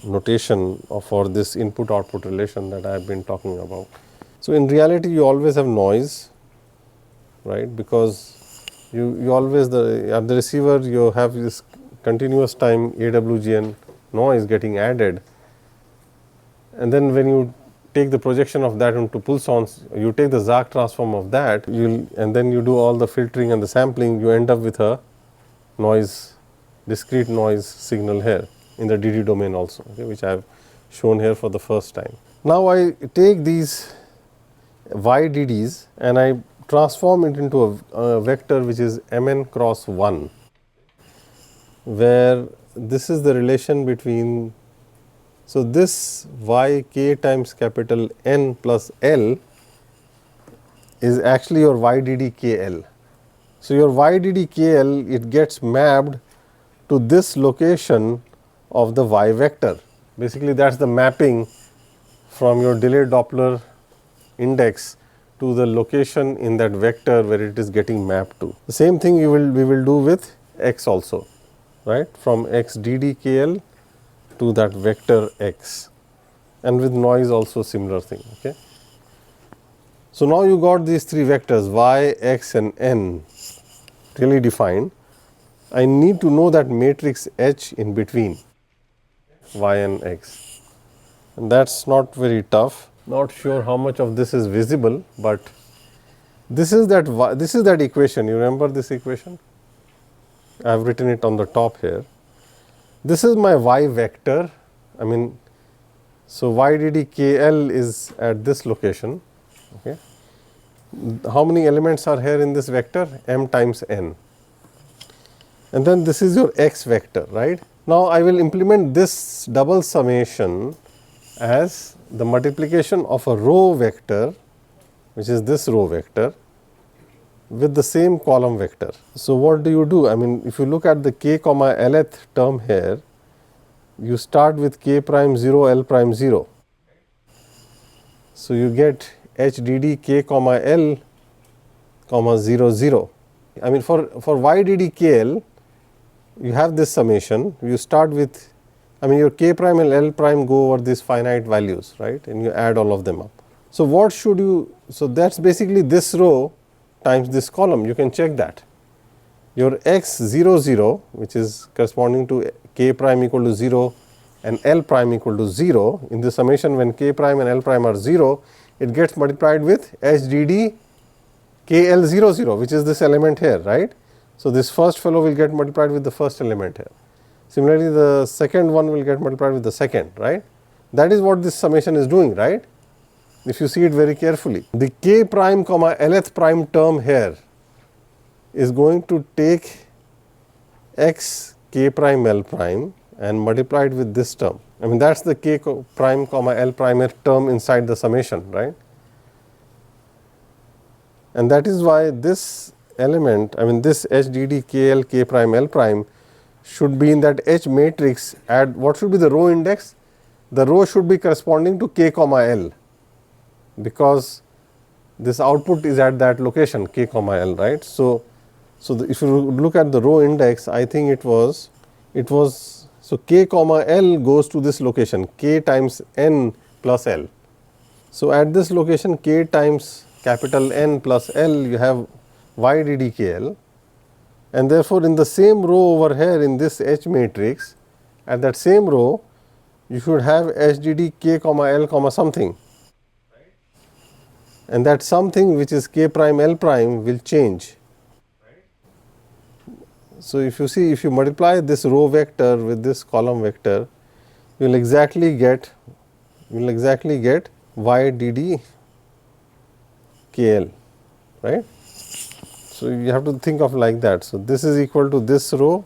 notation for this input output relation that I have been talking about. So in reality you always have noise, right, because you always at the receiver you have this continuous time AWGN noise getting added, and then when you take the projection of that into pulsons, you take the Zach transform of that, and then you do all the filtering and the sampling, you end up with a noise discrete noise signal here in the DD domain also, okay, which I have shown here for the first time. Now I take these YDDs and I transform it into a vector which is Mn cross 1, where this is the relation between, so this Yk times capital N plus L is actually your YDD KL. So your YDD KL, it gets mapped to this location of the Y vector. Basically that is the mapping from your delayed Doppler index to the location in that vector where it is getting mapped to. The same thing we will do with x also, right, from x ddkl to that vector x, and with noise also similar thing. Okay. So now you got these three vectors y, x and n really defined. I need to know that matrix H in between y and x, and that is not very tough. Not sure how much of this is visible, but this is that equation. You remember this equation? I have written it on the top here. This is my y vector. I mean, so YDDKL is at this location. Okay. How many elements are here in this vector? M times n. And then this is your x vector, right? Now I will implement this double summation as the multiplication of a row vector, which is this row vector, with the same column vector. So what do? I mean, if you look at the k comma lth term here, you start with k prime 0 l prime 0. So you get HDD k comma l comma 0 0. I mean, for YDD KL, you have this summation. You start with, I mean, your k prime and l prime go over these finite values, right, and you add all of them up. So what should you, so that is basically this row times this column. You can check that. Your x 0 0, which is corresponding to k prime equal to 0 and l prime equal to 0, in the summation when k prime and l prime are 0, it gets multiplied with HDD KL 0 0, which is this element here, right. So this first fellow will get multiplied with the first element here. Similarly, the second one will get multiplied with the second, right. That is what this summation is doing, right, if you see it very carefully. The k prime comma lth prime term here is going to take x k prime l prime and multiplied with this term. I mean, that is the k prime comma l prime term inside the summation, right. And that is why this element, I mean this HDD KL k prime l prime should be in that H matrix at what should be the row index? The row should be corresponding to k comma l, because this output is at that location k comma l, right. So if you look at the row index, I think it was so k comma l goes to this location k times n plus l. So at this location k times capital N plus L, you have YDDKL, and therefore in the same row over here in this H matrix, at that same row you should have HDD k comma L comma something, and that something which is k prime L prime will change. So if you see, if you multiply this row vector with this column vector, you will exactly get YDD KL, right. So you have to think of like that. So this is equal to this row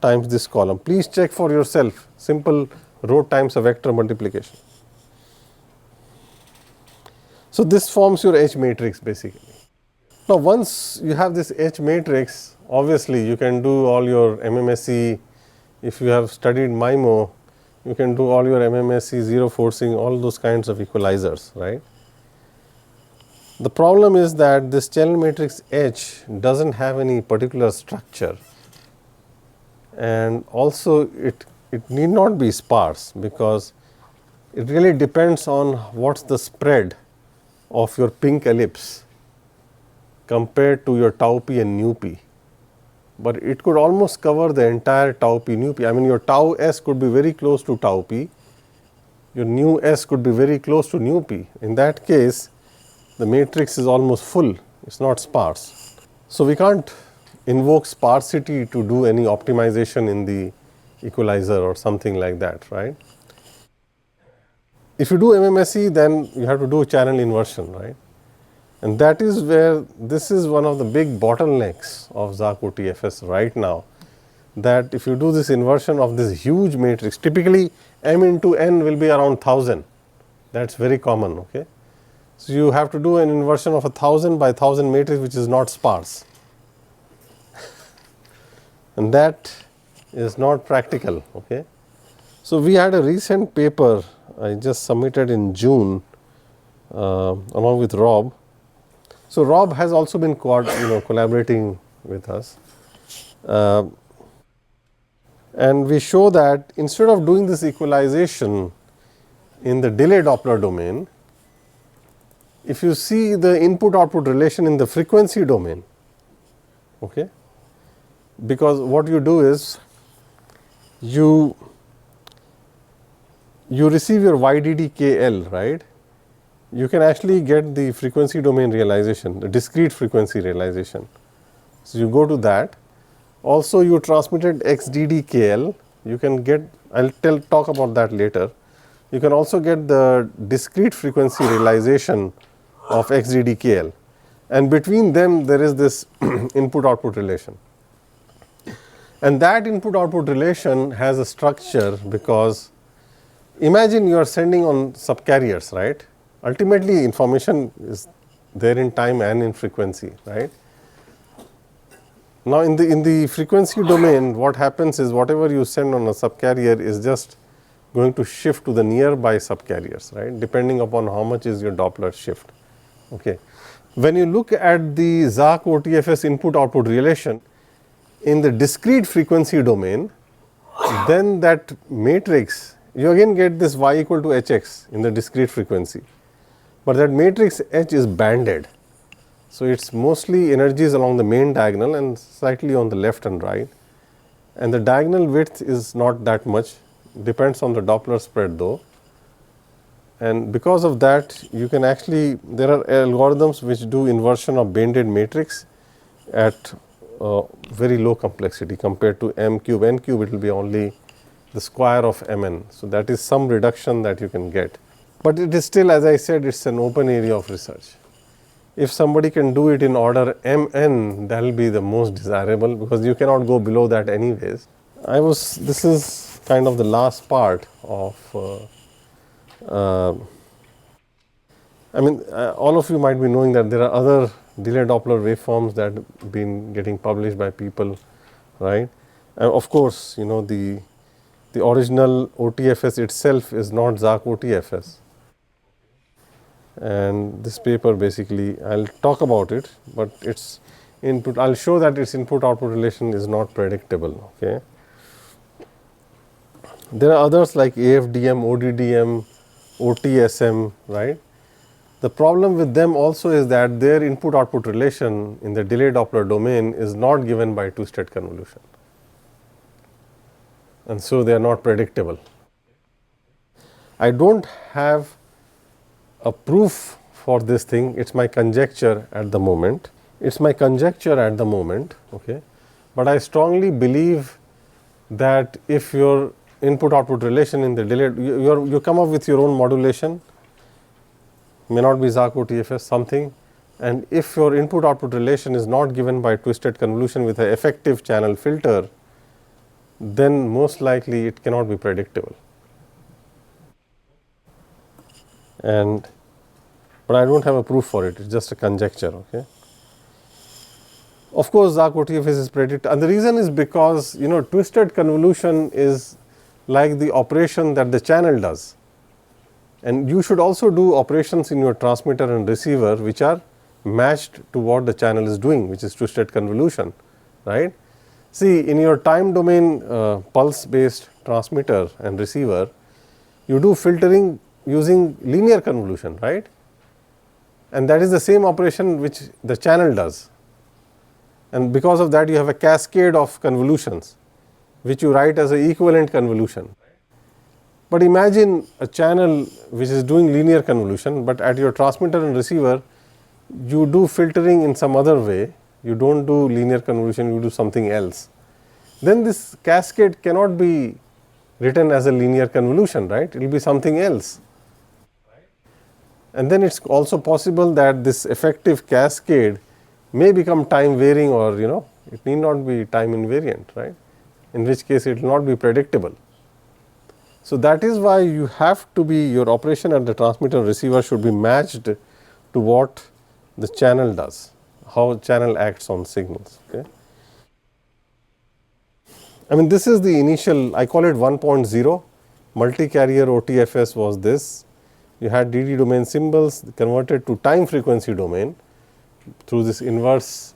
times this column. Please check for yourself, simple row times a vector multiplication. So this forms your H matrix basically. Now once you have this H matrix, obviously you can do all your MMSE. If you have studied MIMO, you can do all your MMSE, zero forcing, all those kinds of equalizers, right. The problem is that this channel matrix H does not have any particular structure, and also it need not be sparse, because it really depends on what is the spread of your pink ellipse compared to your tau p and nu p, but it could almost cover the entire tau p nu p. I mean, your tau s could be very close to tau p, your nu s could be very close to nu p. In that case, the matrix is almost full, it is not sparse. So we can't invoke sparsity to do any optimization in the equalizer or something like that, right? If you do MMSE, then you have to do channel inversion, right? And that is where this is one of the big bottlenecks of ZAAC OTFS right now, that if you do this inversion of this huge matrix, typically m into n will be around 1000. That's very common, okay? So you have to do an inversion of 1000 by 1000 matrix, which is not sparse. And that is not practical, okay? So we had a recent paper I just submitted in June along with Rob. So Rob has also been collaborating with us. And we show that instead of doing this equalization in the delay Doppler domain, if you see the input-output relation in the frequency domain, okay, because what you do is you receive your YDD-KL, right? You can actually get the frequency domain realization, the discrete frequency realization. So you go to that. Also, you transmitted XDD-KL. You can get, I'll talk about that later. You can also get the discrete frequency realization of XDD-KL. And between them, there is this input-output relation. And that input-output relation has a structure because imagine you are sending on subcarriers, right? Ultimately, information is there in time and in frequency, right? Now, in the frequency domain, what happens is whatever you send on a subcarrier is just going to shift to the nearby subcarriers, right? Depending upon how much is your Doppler shift, okay? When you look at the ZAAC OTFS input-output relation in the discrete frequency domain, then that matrix, you again get this y equal to hx in the discrete frequency, but that matrix H is banded. So it's mostly energies along the main diagonal and slightly on the left and right, and the diagonal width is not that much, depends on the Doppler spread though. And because of that, you can actually, there are algorithms which do inversion of banded matrix at very low complexity compared to m cube. N cube, it will be only the square of mn. So that is some reduction that you can get. But it is still, as I said, it's an open area of research. If somebody can do it in order mn, that will be the most desirable because you cannot go below that anyways. This is kind of the last part of, all of you might be knowing that there are other delayed Doppler waveforms that have been getting published by people, right? Of course, the original OTFS itself is not ZAAC OTFS. And this paper basically, I'll talk about it, but its input, I'll show that its input-output relation is not predictable, okay? There are others like AFDM, ODDM, OTSM, right? The problem with them also is that their input-output relation in the delayed Doppler domain is not given by two-state convolution. And so they are not predictable. I don't have a proof for this thing, it's my conjecture at the moment. Okay? But I strongly believe that if your input-output relation in the delayed, you come up with your own modulation, may not be ZAAC OTFS, something, and if your input-output relation is not given by twisted convolution with an effective channel filter, then most likely it cannot be predictable. But I don't have a proof for it, it's just a conjecture, okay. Of course, ZAAC OTFS is predictable, and the reason is because, twisted convolution is like the operation that the channel does. And you should also do operations in your transmitter and receiver which are matched to what the channel is doing, which is twisted convolution, right. See, in your time domain pulse-based transmitter and receiver, you do filtering using linear convolution, right. And that is the same operation which the channel does. And because of that, you have a cascade of convolutions which you write as an equivalent convolution. But imagine a channel which is doing linear convolution, but at your transmitter and receiver, you do filtering in some other way you don't do linear convolution, you do something else, then this cascade cannot be written as a linear convolution, right? It will be something else. And then it's also possible that this effective cascade may become time varying, or it need not be time invariant, right? In which case it will not be predictable. So that is why you have to be, your operation at the transmitter and receiver should be matched to what the channel does, how channel acts on signals. Okay. I mean, this is the initial, I call it 1.0, multi-carrier OTFS was this. You had DD domain symbols converted to time frequency domain through this inverse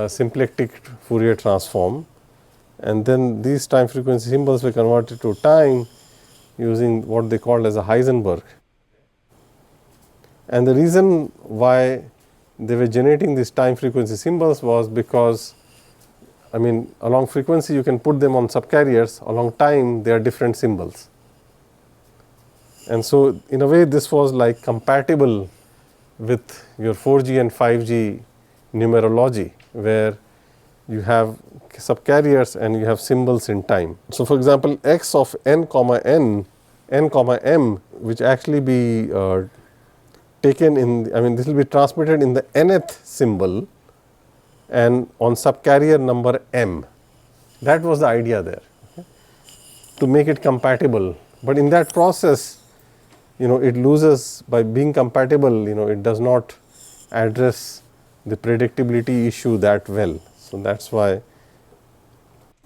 symplectic Fourier transform, and then these time frequency symbols were converted to time using what they called as a Heisenberg. And the reason why they were generating these time frequency symbols was because, I mean, along frequency you can put them on subcarriers, along time they are different symbols. And so in a way this was like compatible with your 4G and 5G numerology, where you have subcarriers and you have symbols in time. So for example, x of n comma m, which actually be taken in, I mean, this will be transmitted in the nth symbol and on subcarrier number m. That was the idea there, okay, to make it compatible. But in that process, it loses by being compatible, it does not address the predictability issue that well. So that's why,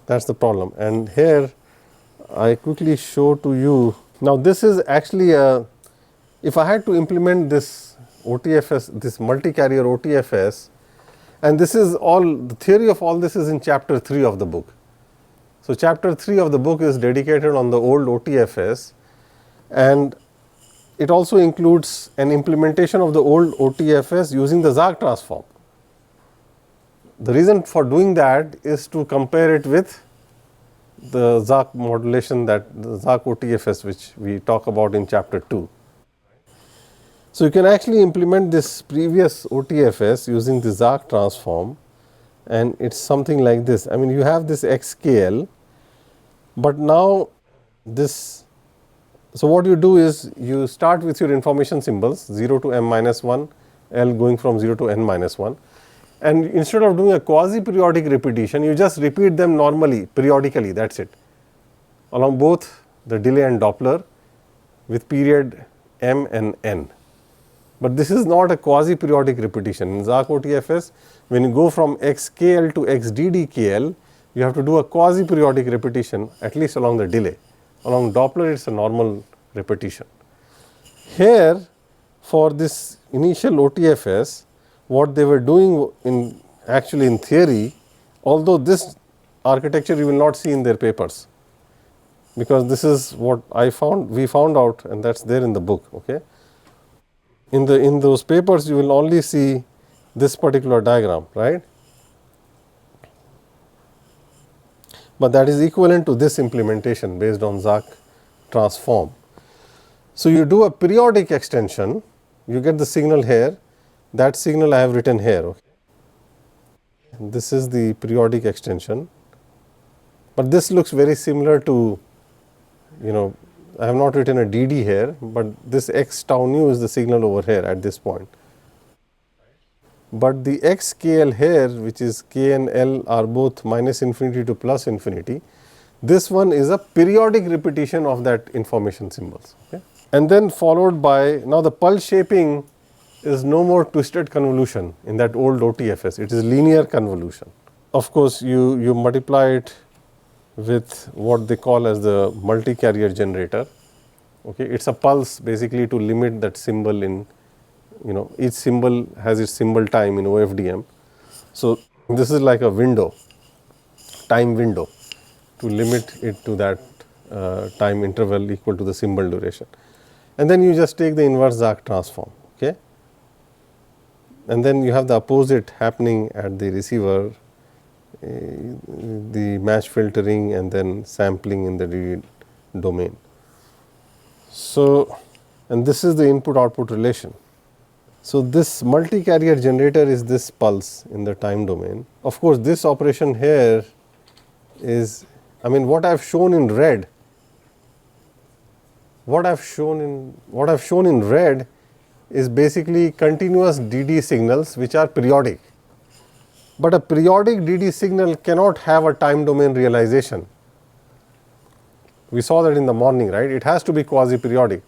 that's the problem. And here I quickly show to you, now this is actually a, if I had to implement this OTFS, this multi-carrier OTFS, and this is all, the theory of all this is in chapter 3 of the book. So chapter 3 of the book is dedicated on the old OTFS, and it also includes an implementation of the old OTFS using the Zag transform. The reason for doing that is to compare it with the Zag modulation, that the Zag OTFS, which we talk about in chapter 2. So you can actually implement this previous OTFS using the Zag transform, and it's something like this. I mean, you have this XKL, but now this, so what you do is you start with your information symbols 0 to m minus 1, L going from 0 to n minus 1. And instead of doing a quasi-periodic repetition, you just repeat them normally, periodically, that is it, along both the delay and Doppler with period m and n. But this is not a quasi-periodic repetition. In Zag OTFS, when you go from xkl to xddkl, you have to do a quasi-periodic repetition, at least along the delay. Along Doppler, it is a normal repetition. Here, for this initial OTFS, what they were doing in actually in theory, although this architecture you will not see in their papers, because this is what we found out, and that is there in the book. Okay. In those papers you will only see this particular diagram, right, but that is equivalent to this implementation based on Zag transform. So you do a periodic extension, you get the signal here, that signal I have written here. Okay. This is the periodic extension, but this looks very similar to, I have not written a DD here, but this x tau nu is the signal over here at this point. But the xkl here, which is k and l are both minus infinity to plus infinity, this one is a periodic repetition of that information symbols. Okay. And then followed by, now the pulse shaping is no more twisted convolution in that old OTFS, it is linear convolution. Of course, you multiply it with what they call as the multi-carrier generator. Okay. It is a pulse basically to limit that symbol in, each symbol has its symbol time in OFDM. So this is like a window, time window, to limit it to that time interval equal to the symbol duration. And then you just take the inverse Zag transform. Okay. And then you have the opposite happening at the receiver, the match filtering and then sampling in the DD domain. So, and this is the input output relation. So this multi-carrier generator is this pulse in the time domain. Of course, this operation here is, I mean, what I've shown in red, what I've shown in red is basically continuous DD signals which are periodic. But a periodic DD signal cannot have a time domain realization. We saw that in the morning, right? It has to be quasi-periodic.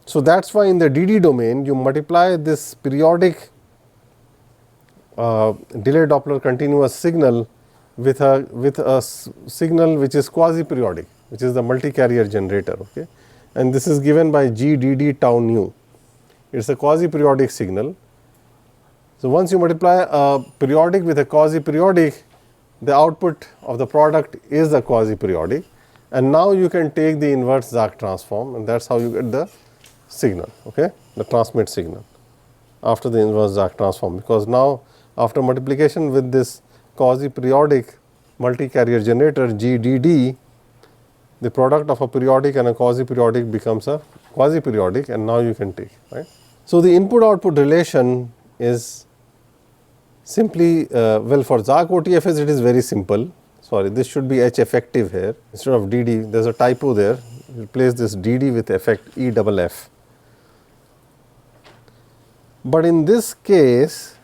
So that's why in the DD domain you multiply this periodic delayed Doppler continuous signal with a signal which is quasi-periodic, which is the multi-carrier generator. Okay, and this is given by GDD tau nu. It's a quasi-periodic signal. So once you multiply a periodic with a quasi-periodic, the output of the product is a quasi-periodic, and now you can take the inverse Zach transform, and that's how you get the signal, okay, the transmit signal after the inverse Zach transform, because now after multiplication with this quasi-periodic multi-carrier generator GDD, the product of a periodic and a quasi-periodic becomes a quasi-periodic, and now you can take, right. So the input-output relation is simply, well, for Zach OTFS it is very simple. Sorry, this should be H effective here instead of DD. There is a typo there. Replace this DD with effect EFF. But in this case,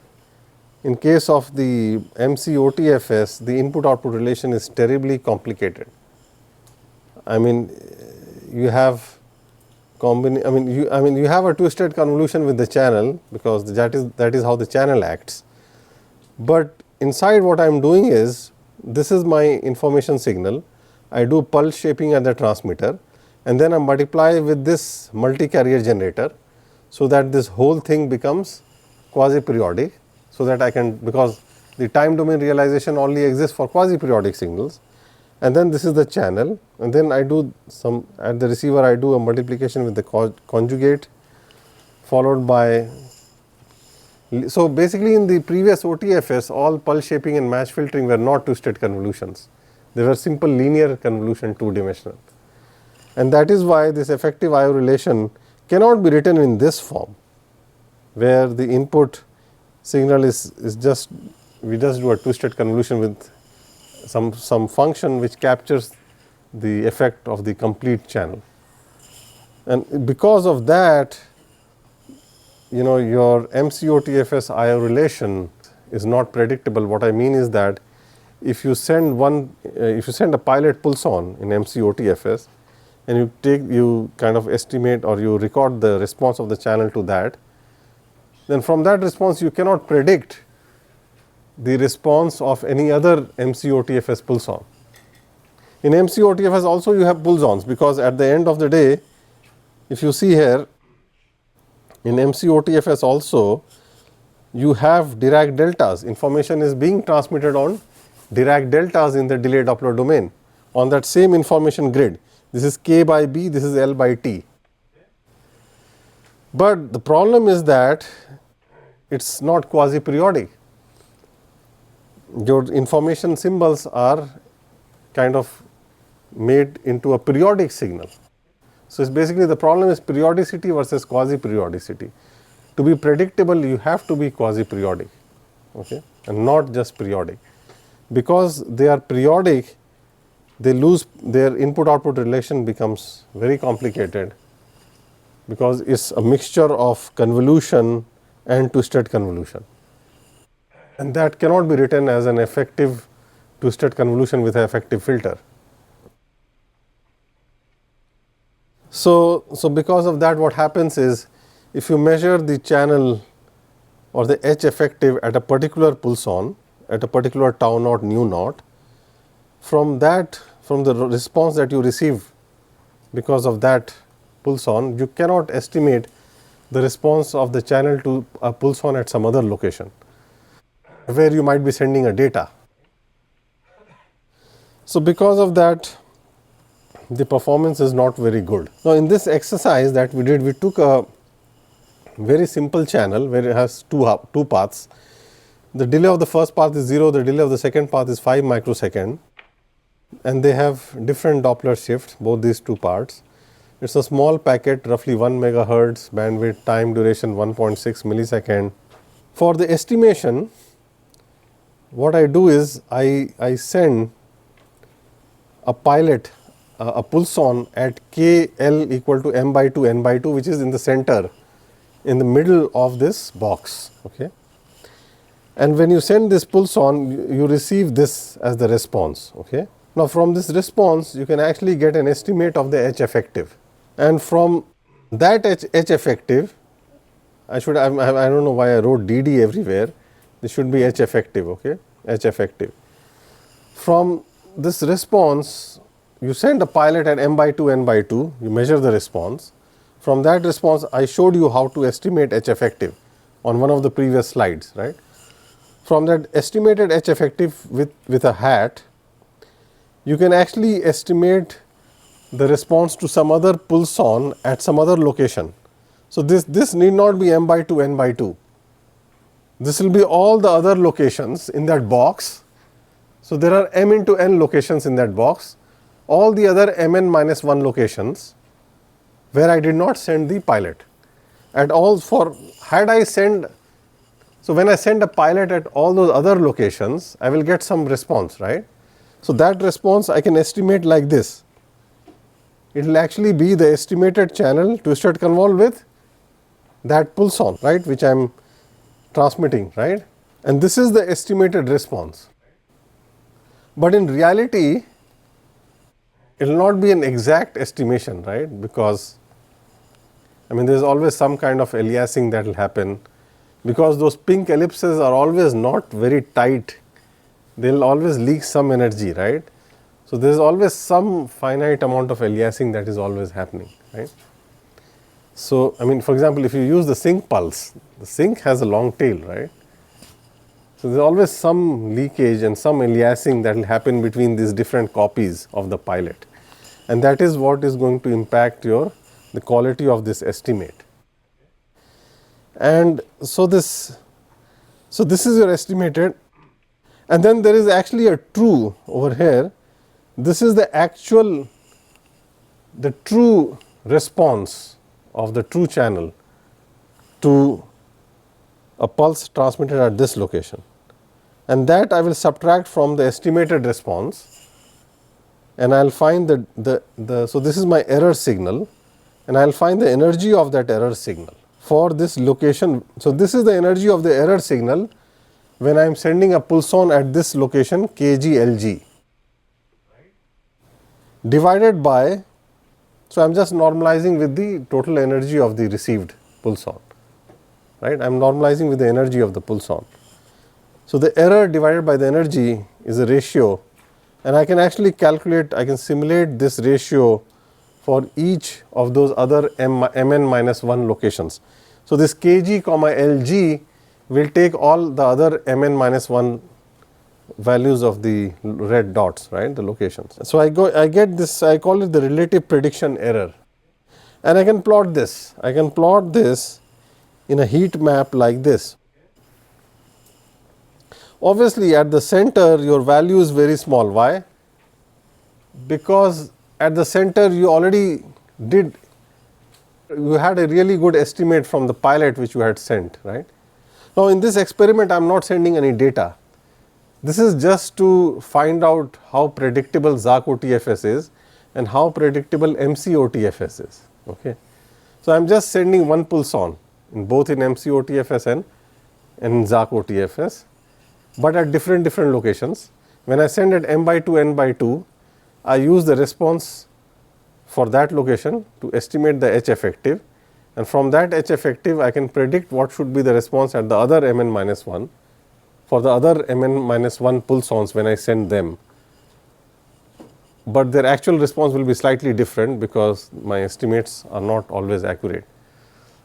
in case of the MC OTFS, the input-output relation is terribly complicated. I mean, you have you have a twisted convolution with the channel, because that is how the channel acts. But inside what I am doing is, this is my information signal. I do pulse shaping at the transmitter, and then I multiply with this multi-carrier generator, so that this whole thing becomes quasi-periodic, so that I can, because the time domain realization only exists for quasi-periodic signals. And then this is the channel, and then I do some, at the receiver I do a multiplication with the conjugate, followed by, so basically in the previous OTFS all pulse shaping and match filtering were not twisted convolutions. They were simple linear convolution, two-dimensional. And that is why this effective IO relation cannot be written in this form, where the input signal is just, we just do a twisted convolution with some function which captures the effect of the complete channel. And because of that, you know, your MC-OTFS IO relation is not predictable. What I mean is that if you send a pilot pulse-on in MC-OTFS, and you kind of estimate or you record the response of the channel to that, then from that response you cannot predict the response of any other MC-OTFS pulse-on. In MC-OTFS also you have pulse-ons, because at the end of the day, if you see here, in MC-OTFS also you have Dirac deltas. Information is being transmitted on Dirac deltas in the delayed Doppler domain on that same information grid. This is K by B, this is L by T. But the problem is that it is not quasi-periodic. Your information symbols are kind of made into a periodic signal. So, it's basically the problem is periodicity versus quasi-periodicity. To be predictable, you have to be quasi-periodic, okay, and not just periodic. Because they are periodic, they lose, their input-output relation becomes very complicated, because it's a mixture of convolution and twisted convolution. And that cannot be written as an effective twisted convolution with an effective filter. So because of that, what happens is, if you measure the channel or the H effective at a particular pulse-on, at a particular tau naught nu naught, from the response that you receive because of that pulse-on, you cannot estimate the response of the channel to a pulse-on at some other location, where you might be sending a data. So because of that, the performance is not very good. Now in this exercise that we did, we took a very simple channel where it has two paths. The delay of the first path is 0, the delay of the second path is 5 microsecond, and they have different Doppler shifts, both these two parts. It's a small packet, roughly 1 megahertz, bandwidth, time duration 1.6 millisecond. For the estimation, what I do is I send a pilot, a pulse-on at KL equal to m by 2 n by 2, which is in the center, in the middle of this box. Okay. And when you send this pulse-on, you receive this as the response. Okay. Now, from this response, you can actually get an estimate of the H effective. And from that H effective, I don't know why I wrote DD everywhere. This should be H effective. Okay. H effective. From this response, you send a pilot at m by 2 n by 2, you measure the response. From that response, I showed you how to estimate H effective on one of the previous slides, right. From that estimated H effective with a hat, you can actually estimate the response to some other pulse-on at some other location. So, this need not be m by 2 n by 2. This will be all the other locations in that box. So, there are m into n locations in that box, all the other mn minus 1 locations where I did not send the pilot. At all for had I send, so when I send a pilot at all those other locations, I will get some response, right. So, that response I can estimate like this. It will actually be the estimated channel twisted convolved with that pulse-on, right, which I am transmitting, right. And this is the estimated response. But in reality, it will not be an exact estimation, right, because I mean there is always some kind of aliasing that will happen, because those pink ellipses are always not very tight, they will always leak some energy, right. So, there is always some finite amount of aliasing that is always happening, right. So, I mean for example, if you use the sync pulse, the sync has a long tail, right. So, there is always some leakage and some aliasing that will happen between these different copies of the pilot, and that is what is going to impact the quality of this estimate. And so, this is your estimated, and then there is actually a true over here. This is the true response of the true channel to a pulse transmitted at this location, and that I will subtract from the estimated response, and I will find so this is my error signal, and I will find the energy of that error signal for this location. So, this is the energy of the error signal when I am sending a pulse-on at this location kg/Lg, divided by, so I am just normalizing with the total energy of the received pulse-on, right. I am normalizing with the energy of the pulse-on. So, the error divided by the energy is a ratio, and I can actually calculate, I can simulate this ratio for each of those other mn minus 1 locations. So, this kg comma Lg will take all the other mn minus 1 values of the red dots, right, the locations. So, I get this, I call it the relative prediction error, and I can plot this. I can plot this in a heat map like this. Obviously, at the center your value is very small. Why? Because at the center you already you had a really good estimate from the pilot which you had sent, right. Now, in this experiment I am not sending any data. This is just to find out how predictable ZAC OTFS is and how predictable MC OTFS is. Okay. So, I am just sending one pulse-on in both in MC OTFS and in ZAC OTFS, but at different locations. When I send at m by 2 n by 2, I use the response for that location to estimate the H effective, and from that H effective I can predict what should be the response at the other mn minus 1 for the other mn minus 1 pulse-ons when I send them, but their actual response will be slightly different because my estimates are not always accurate.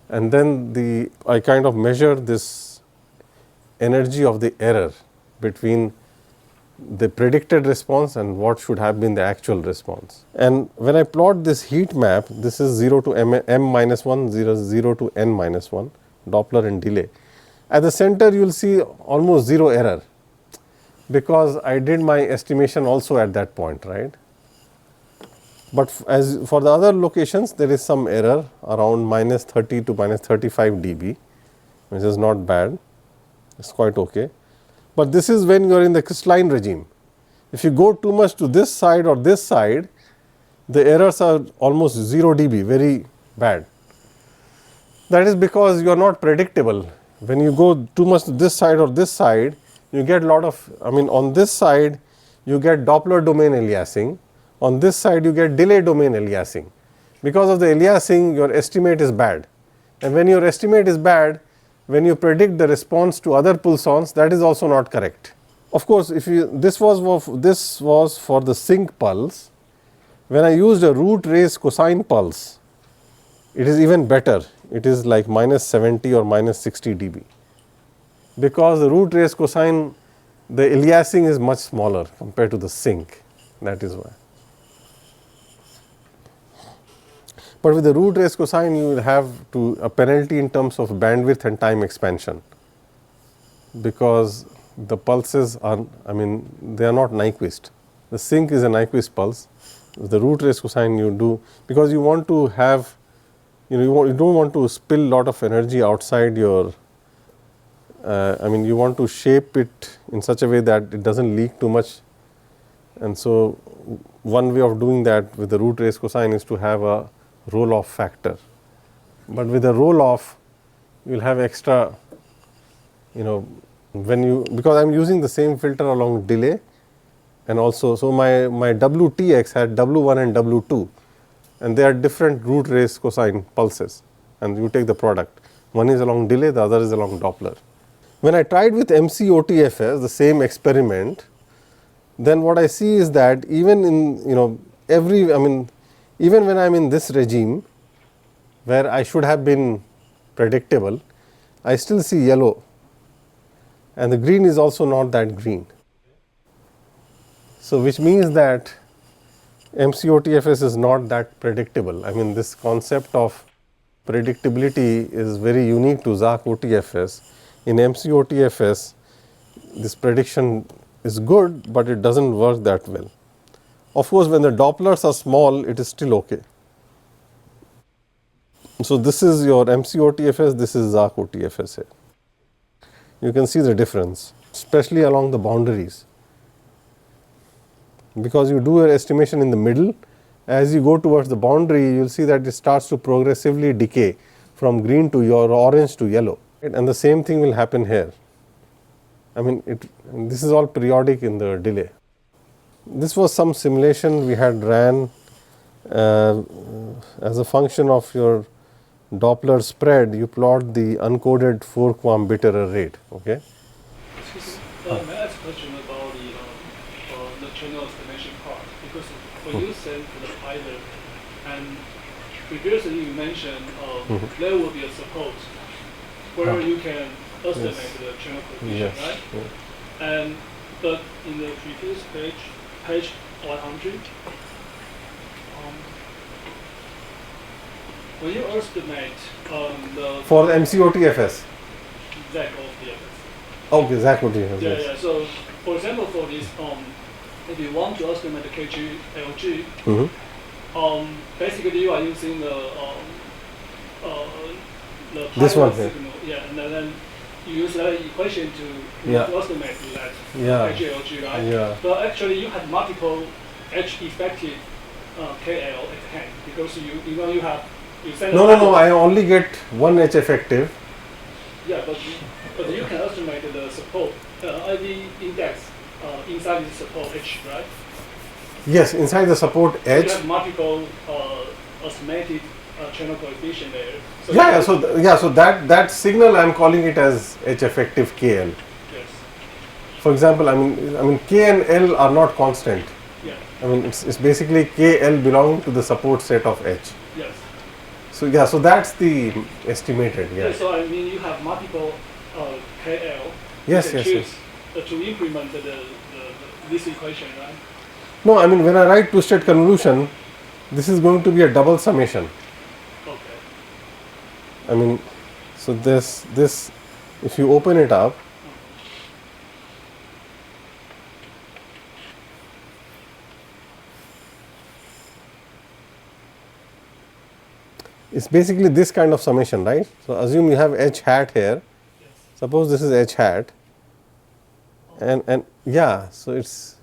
And then I kind of measure this energy of the error between the predicted response and what should have been the actual response. And when I plot this heat map, this is 0 to m minus 1, 0 to n minus 1, Doppler and delay. At the center you will see almost 0 error because I did my estimation also at that point, right. But as for the other locations, there is some error around minus 30 to minus 35 dB, which is not bad, it's quite okay. But this is when you are in the crystalline regime. If you go too much to this side or this side, the errors are almost 0 dB, very bad. That is because you are not predictable. When you go too much to this side or this side, you get a lot of, on this side, you get Doppler domain aliasing. On this side, you get delay domain aliasing. Because of the aliasing, your estimate is bad. And when your estimate is bad, when you predict the response to other pulsons, that is also not correct. Of course, if you, this was for the sync pulse. When I used a root raised cosine pulse, it is even better. It is like minus 70 or minus 60 dB. Because the root raised cosine, the aliasing is much smaller compared to the sync. That is why. But with the root raised cosine, you will have a penalty in terms of bandwidth and time expansion, because the pulses are, they are not Nyquist. The sync is a Nyquist pulse. With the root raised cosine, you do, because you want to have, you don't want to spill a lot of energy outside your, you want to shape it in such a way that it doesn't leak too much. And so one way of doing that with the root raised cosine is to have a roll-off factor. But with the roll-off, you will have extra, because I am using the same filter along delay, and also, so my WTX had W1 and W2, and they are different root raised cosine pulses, and you take the product. One is along delay, the other is along Doppler. When I tried with MC-OTFS, the same experiment, then what I see is that even in, even when I am in this regime, where I should have been predictable, I still see yellow, and the green is also not that green. So which means that MC-OTFS is not that predictable. This concept of predictability is very unique to ZAC OTFS. In MC-OTFS, this prediction is good, but it doesn't work that well. Of course, when the Dopplers are small, it is still okay. So this is your MC-OTFS, this is ZAC OTFS here. You can see the difference, especially along the boundaries. Because you do your estimation in the middle, as you go towards the boundary, you will see that it starts to progressively decay from green to your orange to yellow. And the same thing will happen here. This is all periodic in the delay. This was some simulation we had ran as a function of your Doppler spread. You plot the uncoded 4 QAM bit error rate. Okay. May I ask a question about the channel estimation part? Because when you send to the pilot, and previously you mentioned there will be a support where you can estimate the channel coefficient, right? And but in the previous page 100, when you estimate for the MC-OTFS. ZAC OTFS. Okay, ZAC OTFS. Yeah. So, for example, for this, if you want to estimate the KG LG, basically you are using the this one here. signal, and then you use that equation to estimate that KG LG, right? Yeah. But actually, you have multiple H effective KL at hand, because you have. No, I only get one H effective. Yeah, but you can estimate the support IV index inside the support H, right? Yes, inside the support H. You have multiple estimated channel coefficient there. So So that signal I am calling it as H effective KL. Yes. For example, K and L are not constant. Yeah. It's basically KL belonging to the support set of H. Yes. So that's the estimated. Yeah. So you have multiple KL. Yes. To implement this equation, right? No, when I write twisted convolution, this is going to be a double summation. Okay. So this if you open it up, It's basically this kind of summation, right? So assume you have h hat here. Suppose this is h hat, and yeah, so it's,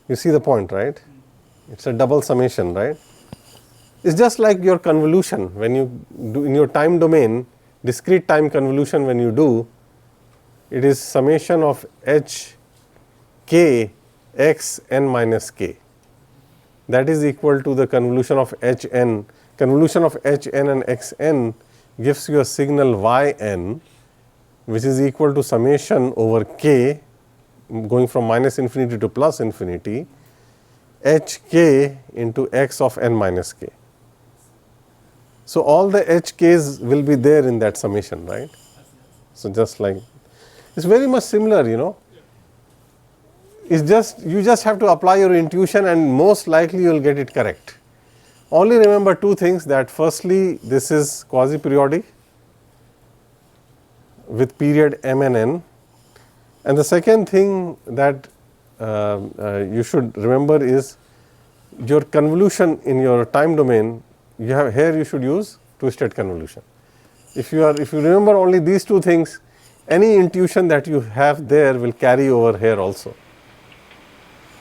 you see the point, right? It's a double summation, right? It's just like your convolution when you do in your time domain, discrete time convolution when you do, it is summation of h k x n minus k. That is equal to the convolution of h n. Convolution of h n and x n gives you a signal y n, which is equal to summation over k going from minus infinity to plus infinity h k into x of n minus k. So all the h k's will be there in that summation, right? So just like, it's very much similar, you know. It's just, you just have to apply your intuition and most likely you will get it correct. Only remember two things, that firstly this is quasi-periodic with period m and n, and the second thing that you should remember is your convolution in your time domain. You have here, you should use twisted convolution. If you remember only these two things, any intuition that you have there will carry over here also.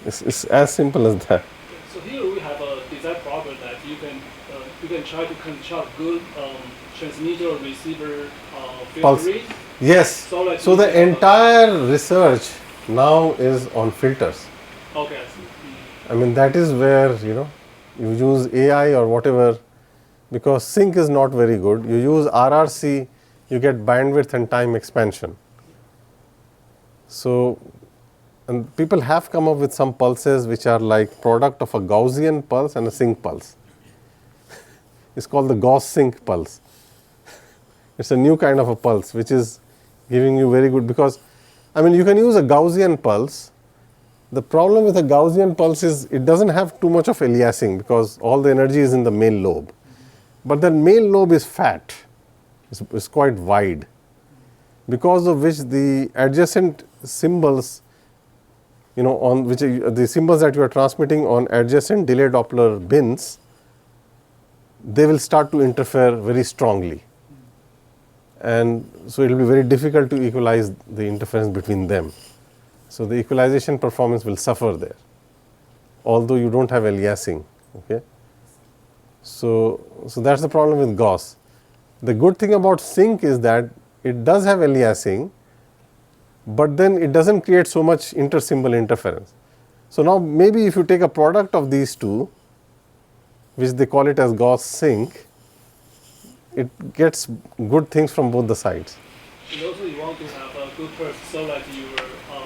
It's as simple as that. So here we have a design problem that you can try to construct good transmitter or receiver Pulse. filtering. Yes. So the entire research now is on filters. Okay, I see. I mean, that is where, you know, you use AI or whatever, because sync is not very good. You use RRC, you get bandwidth and time expansion. So, and people have come up with some pulses which are like product of a Gaussian pulse and a sync pulse. It's called the Gauss sync pulse. It's a new kind of a pulse which is giving you very good, because I mean, you can use a Gaussian pulse. The problem with a Gaussian pulse is it doesn't have too much of aliasing because all the energy is in the male lobe. But the male lobe is fat, it's quite wide, because of which the adjacent symbols, you know, on which the symbols that you are transmitting on adjacent delay Doppler bins, they will start to interfere very strongly. And so it will be very difficult to equalize the interference between them. So the equalization performance will suffer there, although you don't have aliasing. Okay. So that's the problem with Gauss. The good thing about sync is that it does have aliasing, but then it doesn't create so much inter-symbol interference. So now maybe if you take a product of these two, which they call it as Gauss sync, it gets good things from both the sides. And also you want to have a good pulse so that your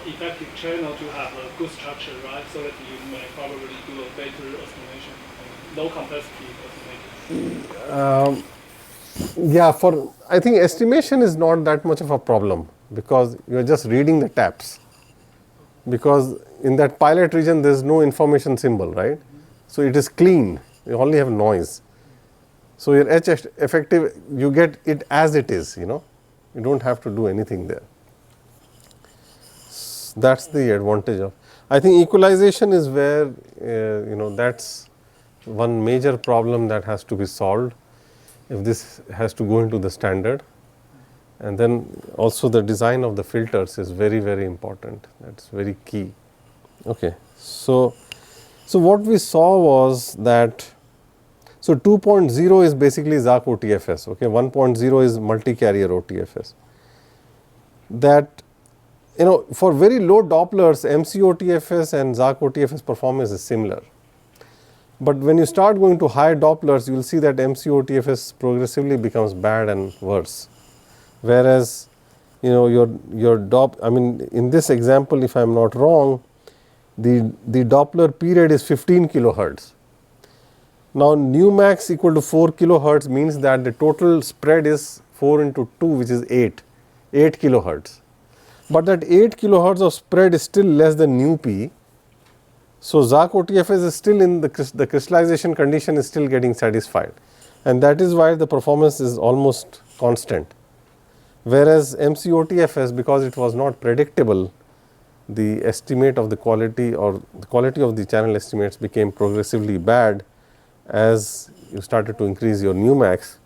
effective channel to have a good structure, right? So that you may probably do a better estimation, low complexity estimation. Yeah, I think estimation is not that much of a problem because you are just reading the taps. Because in that pilot region there is no information symbol, right? So it is clean, you only have noise. So your H effective, you get it as it is, you know, you don't have to do anything there. That's the advantage of, I think equalization is where, you know, that's one major problem that has to be solved if this has to go into the standard. And then also the design of the filters is very, very important. That's very key. Okay. So what we saw was that, so 2.0 is basically ZAC OTFS, okay, 1.0 is multi-carrier OTFS. That, you know, for very low Dopplers, MC OTFS and ZAC OTFS performance is similar. But when you start going to high Dopplers, you will see that MC OTFS progressively becomes bad and worse. Whereas, you know, I mean, in this example, if I am not wrong, the Doppler period is 15 kilohertz. Now, nu max equal to 4 kilohertz means that the total spread is 4 into 2, which is 8 kilohertz. But that 8 kilohertz of spread is still less than nu p. So ZAC OTFS is still in the crystallization condition is still getting satisfied, and that is why the performance is almost constant. Whereas MC OTFS, because it was not predictable, the estimate of the quality or the quality of the channel estimates became progressively bad as you started to increase your nu max.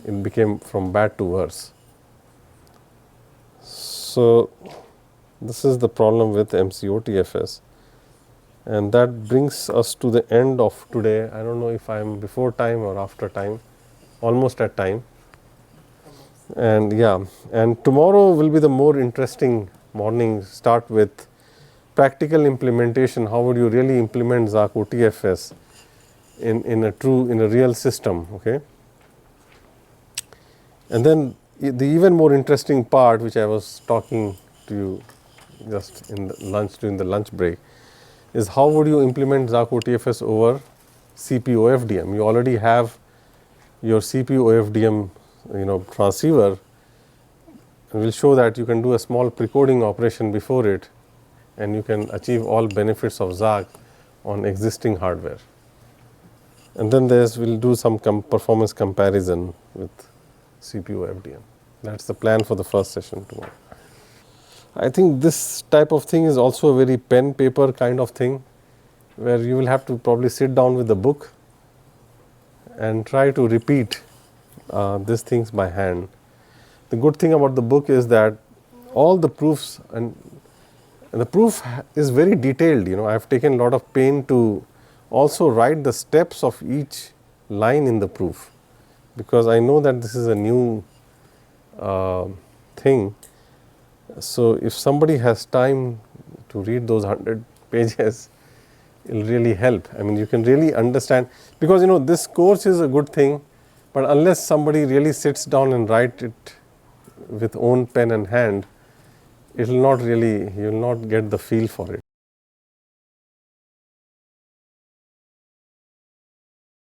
it became from bad to worse. So, this is the problem with OTFS, and that brings us to the end of today. I don't know if I am before time or after time, almost at time. And yeah, and tomorrow will be the more interesting morning. Start with practical implementation. How would you really implement Zach OTFS in a real system? Okay, and then the even more interesting part, which I was talking to you just in the lunch, during the lunch break, is how would you implement Zach OTFS over CPU OFDM. You already have your CPU OFDM transceiver, and we'll show that you can do a small precoding operation before it, and you can achieve all benefits of Zach on existing hardware. And then we'll do some performance comparison with CPU OFDM. That's the plan for the first session tomorrow. I think this type of thing is also a very pen paper kind of thing, where you will have to probably sit down with the book and try to repeat these things by hand. The good thing about the book is that all the proofs, and the proof is very detailed. I have taken a lot of pain to also write the steps of each line in the proof, because I know that this is a new thing. So, if somebody has time to read those 100 pages, it will really help. I mean, you can really understand, because this course is a good thing, but unless somebody really sits down and write it with own pen and hand, it will not really, you will not get the feel for it.